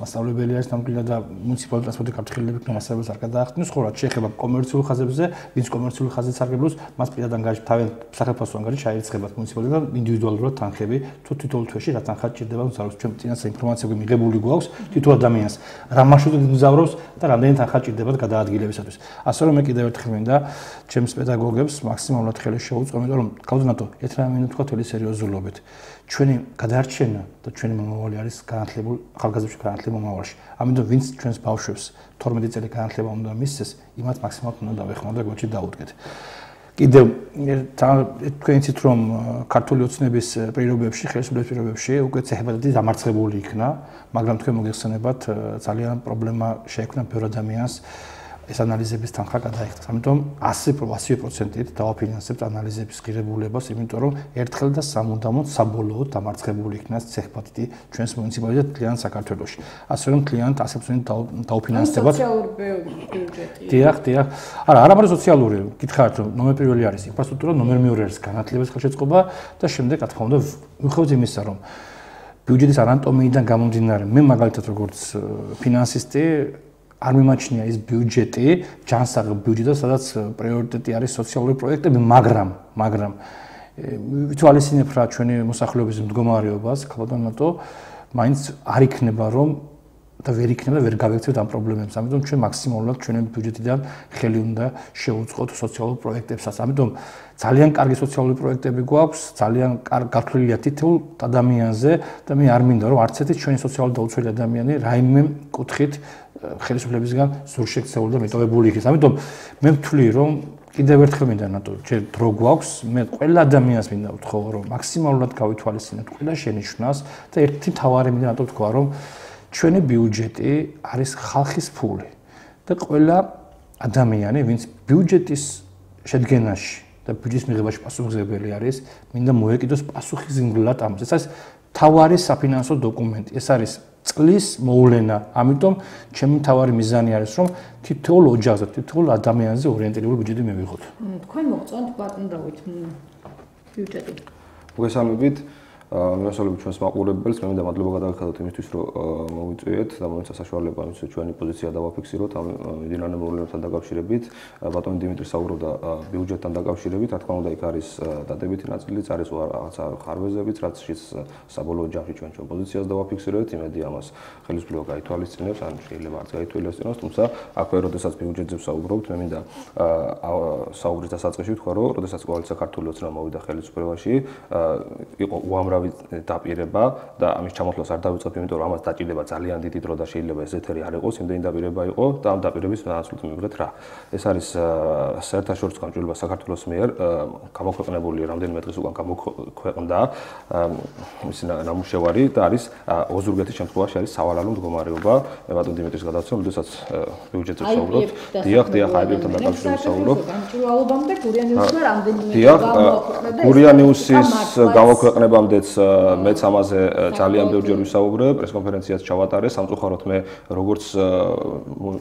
მასწავლებელი არის ნამდვილად და მუნიციპალური ტრანსპორტი გაფრთხილებული იქნება მასწავლებელს არ გადაახდენს, ხო რაც შეეხება კომერციულ ხაზებზე, ვინც კომერციულ ხაზზე სარგებლობს, მას პირად ანგარიში თავიანთ სახელმწიფო ანგარიში ჩაირიცხებათ მუნიციპალიტეტთან ინდივიდუალურად თანხები, თუ თითოეულ თვეში რა თანხა ჭირდება მგზავრებს, ჩვენ წინასწარ ინფორმაცია მიღებული გვაქვს თითო ადამიანს, რა მარშრუტით მგზავრობს და რამდენი თანხა ჭირდებათ გადაადგილებისათვის. ასე რომ მე კიდევ ერთხელ მინდა ჩემს პედაგოგებს მაქსიმალურად ხელი შეუწყო, იმიტომ რომ კალდონატო ერთ რამე მინდა თქვა თელი სერიოზულობით. ჩვენი გადარჩენა და ჩვენი მომავალი არის განათლებული ახალგაზრდებში განათლების მომავალში. ამიტომ ვინც ჩვენს ბავშვებს 12 წელი განათლება უნდა მისცეს, იმათ მაქსიმალურად უნდა დავეხმაროთ და გვერდში დაუდგეთ. კიდევ თქვენ იცით რომ ქართული ოცნების პირობებში, ხელისუფლების პირობებში უკვე ცეხვადად დამარცხებული იქნა, მაგრამ თქვენ მოგეხსენებათ ძალიან პრობლემა შეექმნა ბევრ ადამიანს ეს ანალიზების თანხა გადაიხადოს. ამიტომ 100%-ით დავაფინანსებთ ანალიზების ღირებულებას, იმიტომ რომ ერთხელ და სამუდამოდ საბოლოოდ დამარცხებული იქნას ცეხვადად ჩვენს მუნიციპალიტეტ მთლიან საქართველოში. ასე რომ მთლიანად 100%-ით დავფინანსდებათ. სოციალური ბიუჯეტი. დიახ. არა არის სოციალური. გითხარით რომ ნომერ პირველი არის ინფრასტრუქტურა, ნომერ მეორე არის განათლების ხელშეწყობა და შემდეგ რა თქმა უნდა მიუხედავად იმისა რომ ბიუჯეტის ანატომიიდან გამომდინარე მე მაგალითად როგორც ფინანსისტი არ მიმაჩნია ის ბიუჯეტი, ჯანსაღ ბიუჯეტი, სადაც პრიორიტეტი არის სოციალური პროექტები, მაგრამ ვითვალისწინებ რა ჩვენი მოსახლეობის მდგომარეობას, ქალბატონო, მაინც არ იქნება რომ და ვერ იქნება და ვერ გავიქცევთ ამ პრობლემებს. ამიტომ ჩვენ მაქსიმალურად ჩვენი ბიუჯეტიდან ხელი უნდა შევუწყოთ სოციალურ პროექტებსაც. ამიტომ ძალიან კარგი სოციალური პროექტები გვაქვს, ძალიან გათვლილია თითოეულ ადამიანზე და მე არ მინდა რომ არც ერთი ჩვენი სოციალური დაუცველი ადამიანი რაიმე კუთხით ხელისუფლებისგან ზურშექცეული და მეტოვებული იქნეს. ამიტომ მე ვთვლი რომ კიდევ ერთხელ მინდა ნატო, ჯერ დრო გვაქვს, მე ყველა ადამიანს მინდა ვთქვა რომ მაქსიმალურად გავითვალისწინოთ ყველა შენიშვნას და ერთი მთავარი მინდა ნატო ვთქვა რომ ჩვენი ბიუჯეტი არის ხალხის ფული და ყველა ადამიანი, ვინც ბიუჯეტის შედგენაში და ბიუჯეტის მიღებაში პასუხისმგებელი არის, მინდა მოეკიდოს პასუხისმგებლად ამას. ეს არის მთავარი საფინანსო დოკუმენტი. ეს არის წლის მოვლენა. ამიტომ ჩემი მთავარი მიზანი არის, რომ თითოეულ ოჯახზე, თითოეულ ადამიანზე ორიენტირებული ბიუჯეტი მივიღოთ. თქვენ მოგწონთ ბატონდავით ბიუჯეტი. მოგესალმებით. მესალმებით ჩვენს მაყურებელს, მე მინდა მადლობა გადაგიხადოთ იმისთვის, რომ მოვიწვიეთ და მომეცა საშუალება იმისთვის, რომ ჩვენი პოზიცია დავაფიქსიროთ ამ მდინარე მოვლენებთან დაკავშირებით. ბატონი დიმიტრი საუბრობდა ბიუჯეტთან დაკავშირებით, რა თქმა უნდა, იქ არის დადებითი ნაწილიც, არის რაღაცა ხარვეზებიც, რაც საბოლოო ჯამში ჩვენ პოზიციას დავაფიქსირეთ, იმედი ამას ხელისუფლება გაითვალისწინებს, ან შეიძლება არც გაითვალისწინოს, თუმცა აქვე, როდესაც ბიუჯეტზე ვსაუბრობთ, მე მინდა საუბრის დასაწყისში ვთქვა, რომ როდესაც კოალიცია ქართული ოცნება მოვიდა ხელისუფლებაში, იყო უამრავი დაპირება და ამის ჩამოთვლას არ დავიწყებ, იმიტომ რომ ამას დაჭირდება ძალიან დიდი დრო და შეიძლება ეს ეთერი არ იყოს, იმდენი დაპირება იყო და ამ დაპირების განსაკუთრებით მივიღეთ რა. ეს არის საერთაშორისო გამჭვირვალობა საქართველოს მიერ გამოქვეყნებული რამდენიმე დღის უკან გამოქვეყნდა მისი ნამუშევარი და არის ოზურგეთის შემთხვევაში არის სავალალო მდგომარეობა. მე ბატონ დიმიტრის გადავცემ, როდესაც ბიუჯეტზე ვსაუბრობთ. დიახ, აიბებთან დაკავშირებით ვსაუბრობთ. გამჭვირვალობამდე გურიანიუსმა რამდენიმე გამოქვეყნდა. გურიანიუსის გამოქვეყნებამდეც მეც ამაზე ძალიან ბევრჯერ ვისაუბრე, პრესკონფერენციაც ჩავატარე, სამწუხაროდ მე როგორც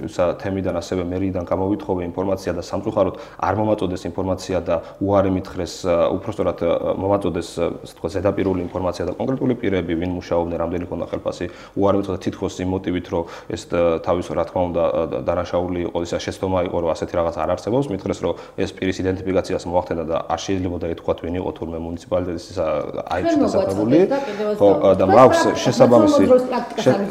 ისა თემიდან ასევე მერიდან გამოვითხოვე ინფორმაცია და სამწუხაროდ არ მომაწოდეს ინფორმაცია და უარი მითხრეს, უпростоრად მომაწოდეს, ასე თქვა, ზედაპირული ინფორმაცია და კონკრეტული პირები, ვინ მუშაობდნენ, რამდენი ქონდა ხელფასი, უარი მითხრა თითქოს იმ მოტივით, რომ ეს თავის რა თქმა უნდა დანაშაული იყო, ისა შეცდომა იყო, რომ ასეთი რაღაც არ არსებობს, მითხრეს, რომ ეს პირის იდენტიფიკაციას მოახდინა და არ შეიძლება ეთქვათ, ვინ იყო თურმე მუნიციპალიტეტის ისა აიც დასახელებული. ხო, და მაქვს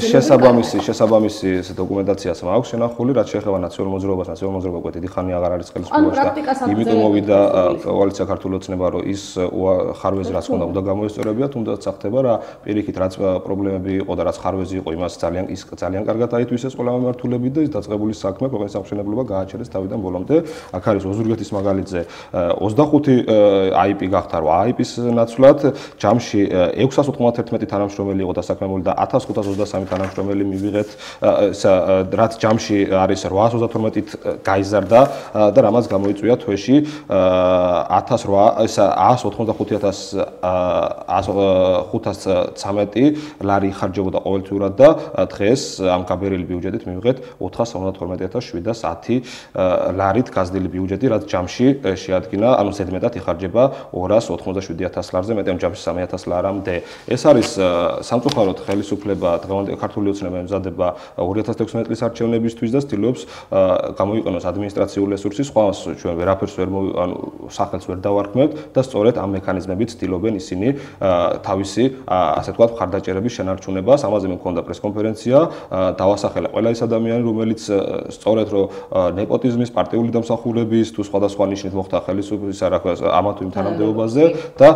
შესაბამისი დოკუმენტაციაც მაქვს შენახული, რაც შეეხება ნაციონალურ მოძრაობას, ნაციონალურ მოძრაობა უკვე დიდი ხანი აღარ არის ხელისუფლებაში და იმიტომ მოვიდა კოალიცია ქართული ოცნება, რომ ის ხარვეზი რაც უნდა გამოესწორებია, თუნდაც ახდება რა პირიქით რაც პრობლემები იყო და რაც ხარვეზი იყო, იმას ძალიან კარგად აითვისეს ყველა მმართველები და ის დაწყებული საქმე ქვეყნის სამშენებლობა გააჩერეს თავიდან ბოლომდე. აქ არის ოზურგეთის მაგალითზე 25 IP გახდა 8 IP-ის ნაცვლად, ჯამში 691 თანამშრომელი იყო დასაქმებული და 1523 თანამშრომელი მივიღეთ, რაც ჯამში არის 832-ით გაიზარდა და რამაც გამოიწვია თვეში 185,513 ლარი იხარჯებოდა ყოველთვიურად და დღეს ამ გაბერილი ბიუჯეტით მივიღეთ 452,710 ლარით გაზრდილი ბიუჯეტი, რაც ჯამში შეადგინა, ანუ ზედმეტად იხარჯება 287,000 ლარზე, მეტი ამ ჯამში 3,000 ლარამდე. ეს არის სამწუხაროდ ხელისუფლება დღევანდელი ქართული ოცნება ემზადება 2016 წლის არჩევნებისთვის და ცდილობს გამოიყენოს ადმინისტრაციული რესურსი, სხვას ჩვენ ვერაფერს ვერ სახელს ვერ დავარქმევთ და სწორედ ამ მექანიზმებით ცდილობენ ისინი თავისი ასე ვთქვათ მხარდაჭერების შენარჩუნებას. ამაზე მე მქონდა პრესკონფერენცია, დავასახელა ყველა ის ადამიანი, რომელიც სწორედ რომ ნეპოტიზმის, პარტიული დამსახურების თუ სხვადასხვა ნიშნით მოხდა ხელისუფლების ამა თუ იმ თანამდებობაზე და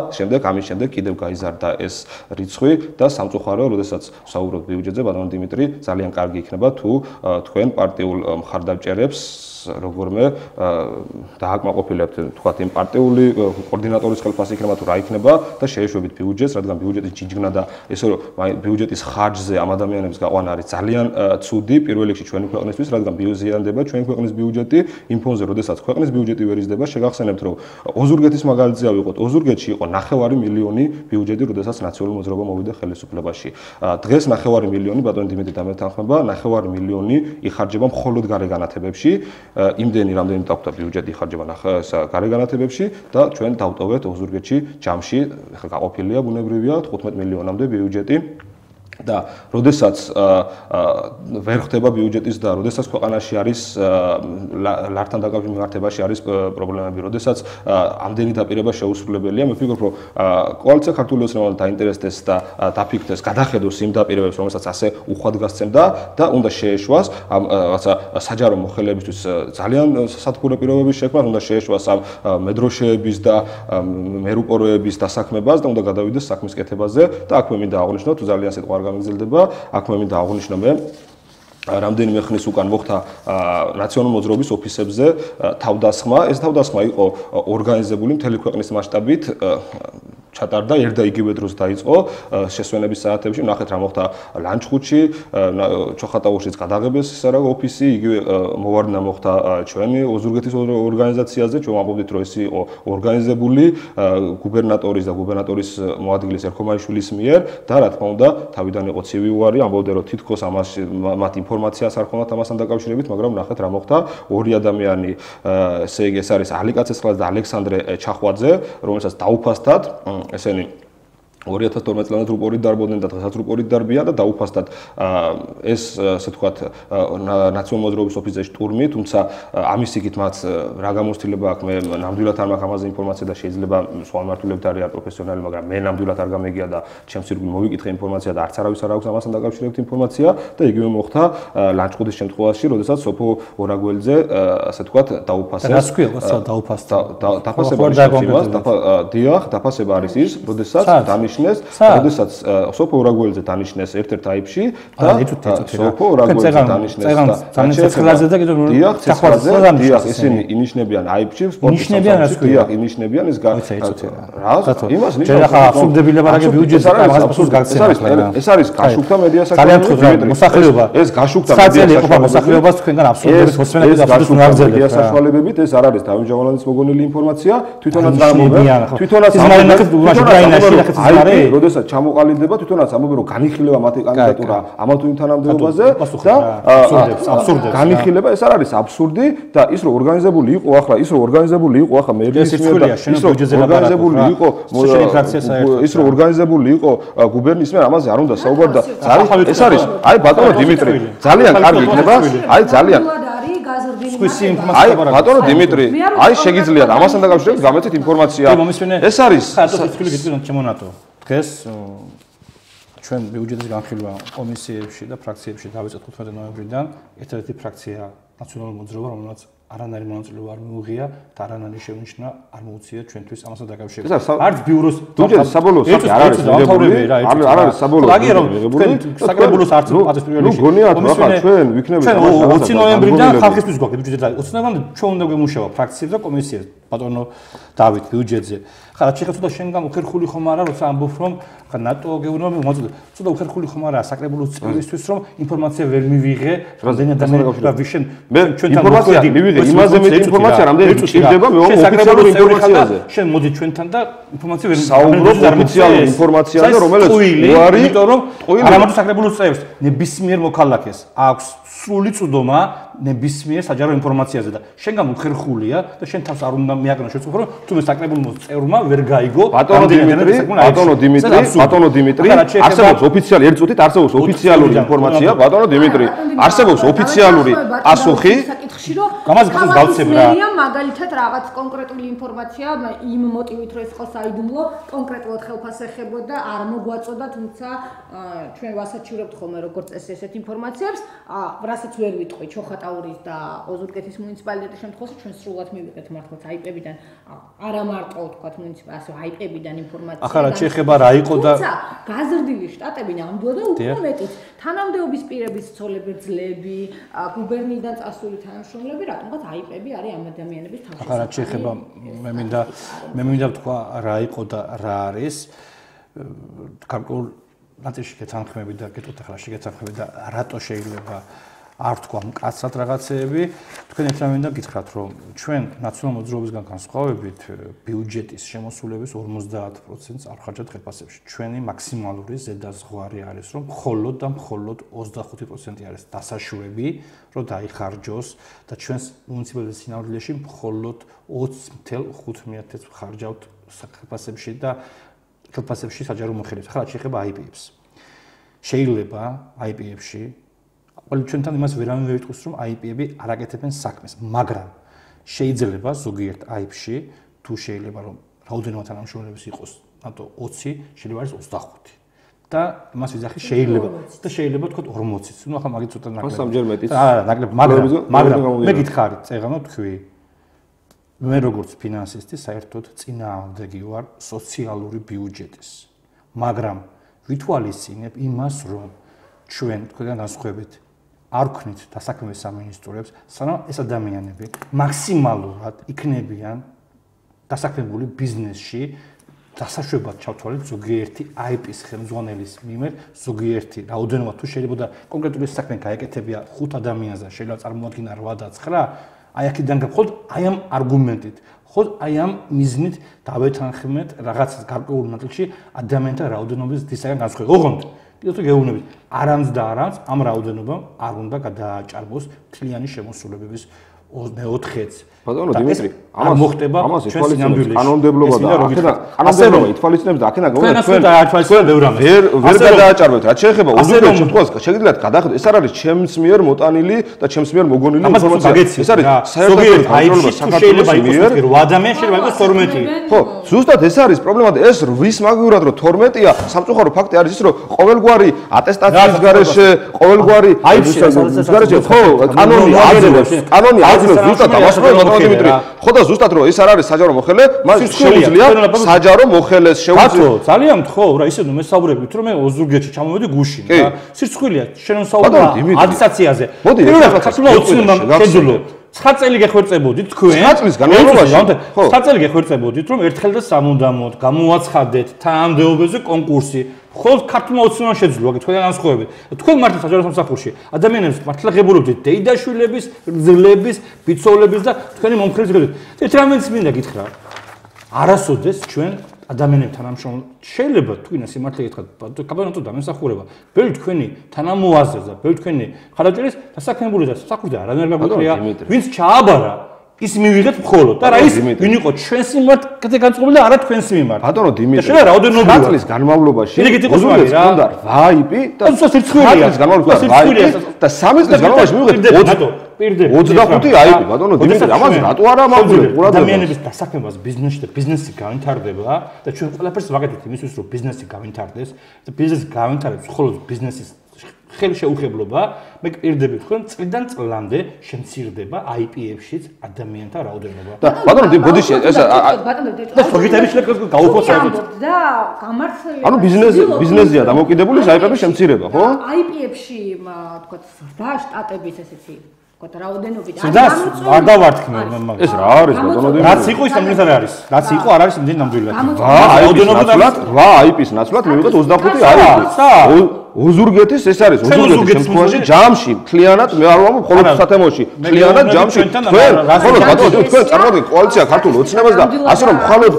ამის შემდეგ კიდევ გაიზარდა ეს რიცხვი და სამწუხაროა, როდესაც ვსაუბრობთ ბიუჯეტზე, ბატონ დიმიტრი, ძალიან კარგი იქნება თუ თქვენ პარტიულ მხარდაჭერებს როგორმე დააკმაყოფილებთ, თქვათ, იმ პარტიული კოორდინატორის ხელფასი იქნება თუ რა იქნება და შეეშვებით ბიუჯეტს, რადგან ბიუჯეტის ჯიჯგნა და ესე რომ ბიუჯეტის ხარჯზე ამ ადამიანების გაყვანა არის ძალიან ცუდი პირველ რიგში ჩვენი ქვეყნისთვის, რადგან ბიუზიანდება ჩვენი ქვეყნის ბიუჯეტი, იმ ფონზე, როდესაც ქვეყნის ბიუჯეტი ვერ იზრდება, შეგახსენებთ, რომ ოზურგეთის მაგალითზე ავიღოთ, ოზურგეთში იყო 9 მილიონი ბიუჯეტი, როდესაც ნაციონალური მოძრაობა მოვიდა ხელისუფლებაში. დღეს 9 მილიონი ბატონი დიმიტრი დამეთანხმება, 9 მილიონი იხარჯება მხოლოდ გარეგანათებებში. იმდენი რამდენი დაგვდა ბიუჯეტი იხარჯება გარეგანათებებში და ჩვენ დავტოვეთ ოზურგეთში ჯამში, ხა გაყოფილია ბუნებრივია 15 მილიონამდე ბიუჯეტი. და როდესაც ვერ ხდება ბიუჯეტის და როდესაც ქვეყანაში არის ლართან დაკავშირებით მიმართებაში არის პრობლემები, როდესაც ამდენი დაპირება შეუსრულებელია, მე ვფიქრობ, რომ კოალიცია ქართული ოცნებამ დაინტერესდეს და დაფიქრდეს, გადახედოს იმ დაპირებებს, რომელსაც ასე უხვად გასცემდა და უნდა შეეშვას ამ რაღაცა საჯარო მოხელებისთვის ძალიან სათბური პირობების შექმნას, უნდა შეეშვას ამ მედროშეების და მერუპოროების დასაქმებას და უნდა გადავიდეს საქმის კეთებაზე და აქვე მინდა აღვნიშნო, თუ ძალიან სიტყვა არ გამიგზელდება, აქვე მინდა აღვნიშნო მე რამდენიმე ხნის უკან მოხდა ნაციონალური მოძრაობის ოფისებზე თავდასხმა. ეს თავდასხმა იყო ორგანიზებული მთელი ქვეყნის მასშტაბით. ჩატარდა ერთ და იგივე დროს დაიწყო შესვენების საათებში. ნახეთ რა მოხდა ლანჩხუთში, ჩოხატაურშიც გადაღებეს ეს რა ოფისი, იგივე მოვარდნა მოხდა ჩვენი ოზურგეთის ორგანიზაციაზე. ჩვენ ვამბობდით, რომ ეს იყო ორგანიზებული გუბერნატორის და გუბერნატორის მოადგილის ერქომაიშვილის მიერ და რა თქმა უნდა, თავიდან იყო ცივი უარი, ამბობდნენ, რომ თითქოს ამას მათ ინფორმაციას არ ჰქონდათ ამასთან დაკავშირებით, მაგრამ ნახეთ რა მოხდა. ორი ადამიანი, ესე იგი ეს არის ალი კაცეცხლაძე და ალექსანდრე ჩახვაძე, რომელსაც დაუფასდათ ესენი 2012 წლამდე რუპორით დარბოდნენ და დღესაც რუპორით დარბიან და დაუფასდათ ეს ასე ვთქვათ ნაციონალური მოძრაობის ოფისზე შტურმი, თუმცა ამის იქით მათ რა გამოცდილება აქვს, მე ნამდვილად არ მაქვს ამაზე ინფორმაცია და შეიძლება სხვა მმართველებთ არიან პროფესიონალი, მაგრამ მე ნამდვილად არ გამეგია და ჩემს ირგვლივ მოვიკითხე ინფორმაცია და არც არავის არ აქვს ამასთან დაკავშირებით ინფორმაცია და იგივე მოხდა ლანჩხუთის შემთხვევაში, როდესაც სოფო ორაგველიძე ასე ვთქვათ დაუფასეს. რას ქვია დაუფასდა? დაფასება არის იმას, დიახ, დაფასება არის ის, როდესაც როდესაც სოფო ორაგველიძე დანიშნეს ერთ-ერთ აიფში და სოფო ორაგველიძე დანიშნეს ცეცხლაძე და კიდევ დიახ, ისინი ინიშნებიან აიფში, სპორტის დიახ, ინიშნებიან ეს იმას ნიშნავს. ახლა აბსურდები ლაპარაკი ბიუჯეტზე ამას აბსურდს გაქცევა. ეს არის გაშუქთა მედია საშუალება. მოსახლეობა. ეს გაშუქთა მედია მოსახლეობას თქვენგან აბსურდების მოსმენების აბსურდს უნარგზელებ. მედია საშუალებებით ეს არ არის დავით ჟავალანის მოგონილი ინფორმაცია, თვითონაც როდესაც ჩამოყალიბდება თვითონაც ამბობენ რომ განიხილება მათი კანდიდატურა ამა თუ იმ თანამდებობაზე და აბსურდებს განიხილება ეს არ არის აბსურდი და ის რომ ორგანიზებული იყო ახლა მერის მიერ და ის რომ ორგანიზებული იყო გუბერნიის მიერ ამაზე არ უნდა საუბარი და ეს არის აი ბატონო დიმიტრი ძალიან კარგი იქნება ძალიან ბატონო დიმიტრი აი შეგიძლიათ ამასთან დაკავშირებით გამეცით ინფორმაცია ეს არის ჩემონატო დღეს ჩვენ ბიუჯეტის განხილვა კომისიებში და ფრაქციებში დავიწყეთ 15 ნოემბრიდან ერთ-ერთი ფრაქცია ნაციონალური მოძრაობა, რომელსაც არანაირი მონაწილეობა არ მიუღია და არანაირი შეუმჩნევა არ მოუწია ჩვენთვის ამასთან დაკავშირებით. არც ბიუროს ბიუჯეტის საბოლოო საკითხი არ არის მიღებული, არ არის საბოლოო მიღებული. საკრებულოს არც პატრის პირველ რიგში. გონიათ ახლა ჩვენ ვიქნებით 20 ნოემბრიდან ხალხისთვის გვაქვს ბიუჯეტი და 20 ნოემბრამდე ჩვენ უნდა გვემუშავა ფრაქციებს და კომისიებს ბატონო დავით ბიუჯეტზე. ხა რა შეიძლება ცოტა შენგან უხერხული ხომ არა, როცა ამბობ რომ ხა ნატო გეუბნება მოწოდე. ცოტა უხერხული ხომ არა საკრებულოს წევრისთვის რომ ინფორმაცია ვერ მივიღე, რამდენი ადამიანია ვიშენ ჩვენ ინფორმაცია მივიღე, იმაზე მეტი ინფორმაცია რამდენი ჭირდება მე ოფიციალური ინფორმაციაზე. შენ მოდი ჩვენთან და ინფორმაცია ვერ საუბრობ ოფიციალური ინფორმაციაზე, რომელიც უარი, იმიტომ რომ არამარტო საკრებულოს წევრს ნებისმიერ მოქალაქეს აქვს სრული წვდომა ნებისმიერ საჯარო ინფორმაციაზე და შენგან უხერხულია და შენ თავს არ უნდა მიაგნო შეწუხო რომ თუ მე საკრებულოს წევრმა ვერ გაიგო ბატონო დიმიტრი არსებობს ოფიციალური ერთ წუთით არსებობს ოფიციალური ინფორმაცია ბატონო დიმიტრი არსებობს ოფიციალური პასუხი გამაზე ხოს გავცებ რა მაგალითად რაღაც კონკრეტული ინფორმაცია იმ მოტივით რომ ეს ხო საიდუმლო კონკრეტულად ხელფას ეხებოდა არ მოგვაწოდა თუმცა ჩვენ ვასაჩივრებთ ხოლმე როგორც ესეთ ინფორმაციებს რასაც ვერ ვიტყვი ჩოხატაურის და ოზურგეთის მუნიციპალიტეტის შემთხვევაში ჩვენ სრულად მივიღეთ მართლაც აიპებიდან არა მარტო თქვათ მუნიციპალიტეტს აიპებიდან ინფორმაცია ახლა რაც შეეხება რა იყო და გაზრდილი შტატები ნამდვილად და უკვე მეტიც თანამდებობის პირების ცოლებები გუბერნიიდან წასული თანამშრომლები რატომღაც აიპები არის ამ ადამიანების თავში ახლა რაც შეეხება მე მინდა ვთქვა რა იყო და რა არის გარკვეულ ნაწილში გეთანხმები და გეტყვით ახლა შეგეთანხმები და რატო შეიძლება არ თქვა მკაცრად რაღაცეები თქვენ ერთად მინდა გითხრათ რომ ჩვენ ნაციონალური მოძრაობისგან განსხვავებით ბიუჯეტის შემოსულების 50%-ს არ ხარჯავთ ხელფასებში ჩვენი მაქსიმალური ზედაზღვარი არის რომ მხოლოდ და მხოლოდ 25% არის დასაშვები რომ დაიხარჯოს და ჩვენს მუნიციპალიტეტის სინამდვილეში მხოლოდ 20.5%-ს ხარჯავთ ხელფასებში და ხელფასებში საჯარო მოხელეებს. ახლა შეიძლება IP-ებს. შეიძლება IP-ებში ყველ ჩვენთან იმას ვერავინ ვერ იტყვის რომ IP-ები არ აკეთებენ საქმეს, მაგრამ შეიძლება ზოგიერთ IP-ში თუ შეიძლება რომ რაოდენობა თანამშრომლების იყოს ნატო 20, შეიძლება არის 25. და მას ვიზახი შეიძლება თქვა 40-იც. ნუ ახლა მაგით ცოტა ნაკლები. სამჯერ მეტიც. ნაკლები, მაგრამ მე გითხარით, წეღანო თქვი. მე როგორც ფინანსისტი საერთოდ წინააღმდეგი ვარ სოციალური ბიუჯეტის. მაგრამ ვითვალისწინებ იმას, რომ ჩვენ თქვენგან განსხვავებით არ ვქნით დასაქმების სამინისტროებს, სანამ ეს ადამიანები მაქსიმალურად იქნებიან დასაქმებული ბიზნესში დასაშვებად ჩავთვალეთ ზოგიერთი IP-ის ხელმძღვანელის მიმართ ზოგიერთი რაოდენობა თუ შეიძლება კონკრეტული საქმე გაეკეთებია 5 ადამიანზე შეიძლება წარმოადგინა 8 და 9 აი აქედან გახოთ აი ამ არგუმენტით ხოდ აი ამ მიზნით დავეთანხმეთ რაღაც გარკვეულ ნაწილში ადამიანთა რაოდენობის დისაგან განსხვავებით ოღონდ კიდევ თუ გეუბნებით არამც და არამც ამ რაოდენობამ არ უნდა გადააჭარბოს მთლიანი შემოსულებების მე-4-ს. ბატონო დიმიტრი, ამას მოხდება ჩვენ სინამდვილეში. კანონმდებლობა და კანონმდებლობა ითვალისწინებს და აქედან ჩვენ ვერ გადააჭარბეთ. რაც შეეხება უზურპელ შემთხვევას, შეგიძლიათ გადახედოთ, ეს არ არის ჩემს მიერ მოტანილი და ჩემს მიერ მოგონილი ინფორმაცია. ეს არის საერთოდ შეიძლება იყოს 8 ადამიანი შეიძლება იყოს 12. ხო, ზუსტად ეს არის პრობლემა და ეს ვის მაგივრად რომ 12-ია, სამწუხარო ფაქტი არის ის რომ ყოველგვარი ატესტაციის გარეშე, ყოველგვარი გარეშე ხო, კანონი აძლევს ზუსტად ამას დიმიტრი ხო და ზუსტად რომ ეს არ არის საჯარო მოხელე მას შეუძლია საჯარო მოხელეს შეუძლია ძალიან ხო რა ისე ნუ მე საუბრობთ რომ მე ოზურგეთში ჩამოვედი გუშინ და სირცხვილია შენ საუბრობ ადმინისტრაციაზე პირველად ქართულმა უცნობამ შეძლო 9 წელი გეხვერწებოდით თქვენ 9 წლის განმავლობაში 9 წელი გეხვერწებოდით რომ ერთხელ და სამუდამოდ გამოაცხადეთ თანამდებობაზე კონკურსი ხოლ ქართულმა უცნობამ შეძლო თქვენ განსხვავებით თქვენ მართლა საჯარო სამსახურში ადამიანებს მართლა ღებულობთ დეიდაშვილების გძლების ბიცოლების და თქვენი მომხრეების ღებულობთ ერთ რამეს მინდა გითხრა არასოდეს ჩვენ ადამიანებთან თანამშრომლ შეიძლება თქვენ სიმართლე გითხრათ კაბანატო დამსახურება ბევრი თქვენი თანამოაზრეს და ბევრი თქვენი ხარაჯერის დასაქმებული და საკუთარ არანაირ გაგვიხრია ვინც ჩააბარა ის მივიღეთ მხოლოდ და რა ის ვინ იყო ჩვენს მიმართ განწყობილი და არა თქვენს მიმართ ბატონო დიმიტრი შეიძლება რაოდენობრივად 9 წლის განმავლობაში ოზურგეთს ჰქონდა 8 IP და 9 წლის განმავლობაში 8 IP და 3 წლის განმავლობაში მივიღეთ 25 IP ბატონო დიმიტრი ამაზე რატო არა მაგვირე ყურადღება ადამიანების დასაქმებას ბიზნესში და ბიზნესი გავითარდება და ჩვენ ყველაფერს ვაკეთებთ იმისთვის რომ ბიზნესი გავითარდეს და ბიზნესი გავითარებს მხოლოდ ბიზნესის ხელშეუხებლობა მე პირდები თქვენ წლიდან წლამდე შემცირდება IP-ებშიც ადამიანთა რაოდენობა და ბატონო ბოდიში ეს და სოგიტები შეიძლება გაუფორსებოთ და გამართლება ანუ ბიზნესია დამოკიდებული IP-ების შემცირება ხო IP-ებში თქვა ზრდა შტატების ესეთი თქვა რაოდენობით არ დავართქმე ეს რა არის ბატონო დიმიტრი რაც იყო ის ნამდვილად არ არის რაც იყო არ არის იმდენ ნამდვილად რაოდენობით 8 IP-ს ნაცვლად მივიღეთ 25 IP ოზურგეთის ეს არის ოზურგეთის შემთხვევაში ჯამში მთლიანად მე არ ვამბობ მხოლოდ სათემოში მთლიანად ჯამში თქვენ მხოლოდ ბატონო თქვენ წარმოადგენთ კოალიცია ქართულ ოცნებას და ასე რომ მხოლოდ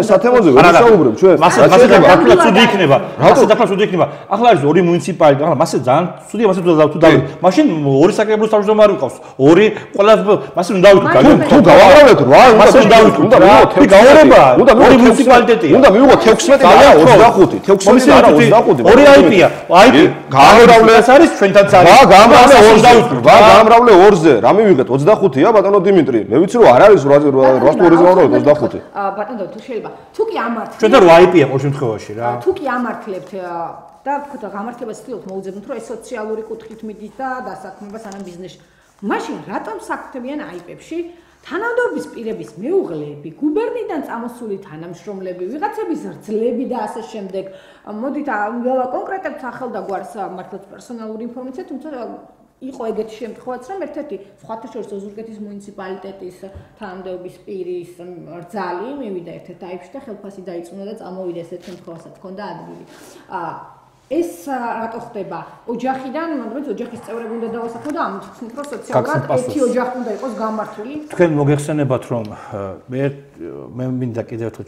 სათემოზე ვერ ვისაუბრებ ჩვენ მასე დაფლა ცუდი იქნება მასე დაფლა ცუდი იქნება ახლა არის ორი მუნიციპალიტეტი ახლა მასე ძალიან ცუდია მასე თუ დავით მაშინ ორი საკრებულოს თავმჯდომარე ვიყავს ორი ყველა მასე უნდა დავით თუ გავაღრმავთ 8 მასე უნდა დავით უნდა მივიღოთ ორი მუნიციპალიტეტი უნდა მივიღოთ 16 და არა 25 16 და არა 25 ორი IP-ია გაამრავლე ეს არის ჩვენთანაც არის რა გაამრავლე 2-ზე რა მივიღეთ 25-ია ბატონო დიმიტრი მე ვიცი რომ არ არის 8-2-ზე გამრავლე 25 ბატონო თუ შეიძლება თუ კი ამართლებთ ჩვენთან 8 IP-ია ყოველ შემთხვევაში რა თუ კი ამართლებთ და თქვა გამართლებას ცდილობთ მოუძებნოთ რომ ეს სოციალური კუთხით მიდის და დასაქმება სანამ ბიზნესში მაშინ რატომ საქმდებიან IP-ებში თანამდებობის პირების მეუღლეები, გუბერნიდან წამოსული თანამშრომლები, ვიღაცების რძლები და ასე შემდეგ. მოდით კონკრეტებთ ახალ და გვარს მართლაც პერსონალური ინფორმაცია, თუმცა იყო ეგეთი შემთხვევაც, რომ ერთ-ერთი სხვათა შორის ოზურგეთის მუნიციპალიტეტის თანამდებობის პირის რძალი მივიდა ერთ-ერთ IP-ში და ხელფასი დაიწუნა და წამოვიდა ესეთ შემთხვევასაც ჰქონდა ადგილი. ეს რატო ხდება? ოჯახიდან, მაგრამ ოჯახის წევრები უნდა დავასახო და ამით ვთქვით, რომ სოციალურად ერთი ოჯახი უნდა იყოს გამართული. თქვენ მოგეხსენებათ, რომ მე მინდა კიდევ ერთხელ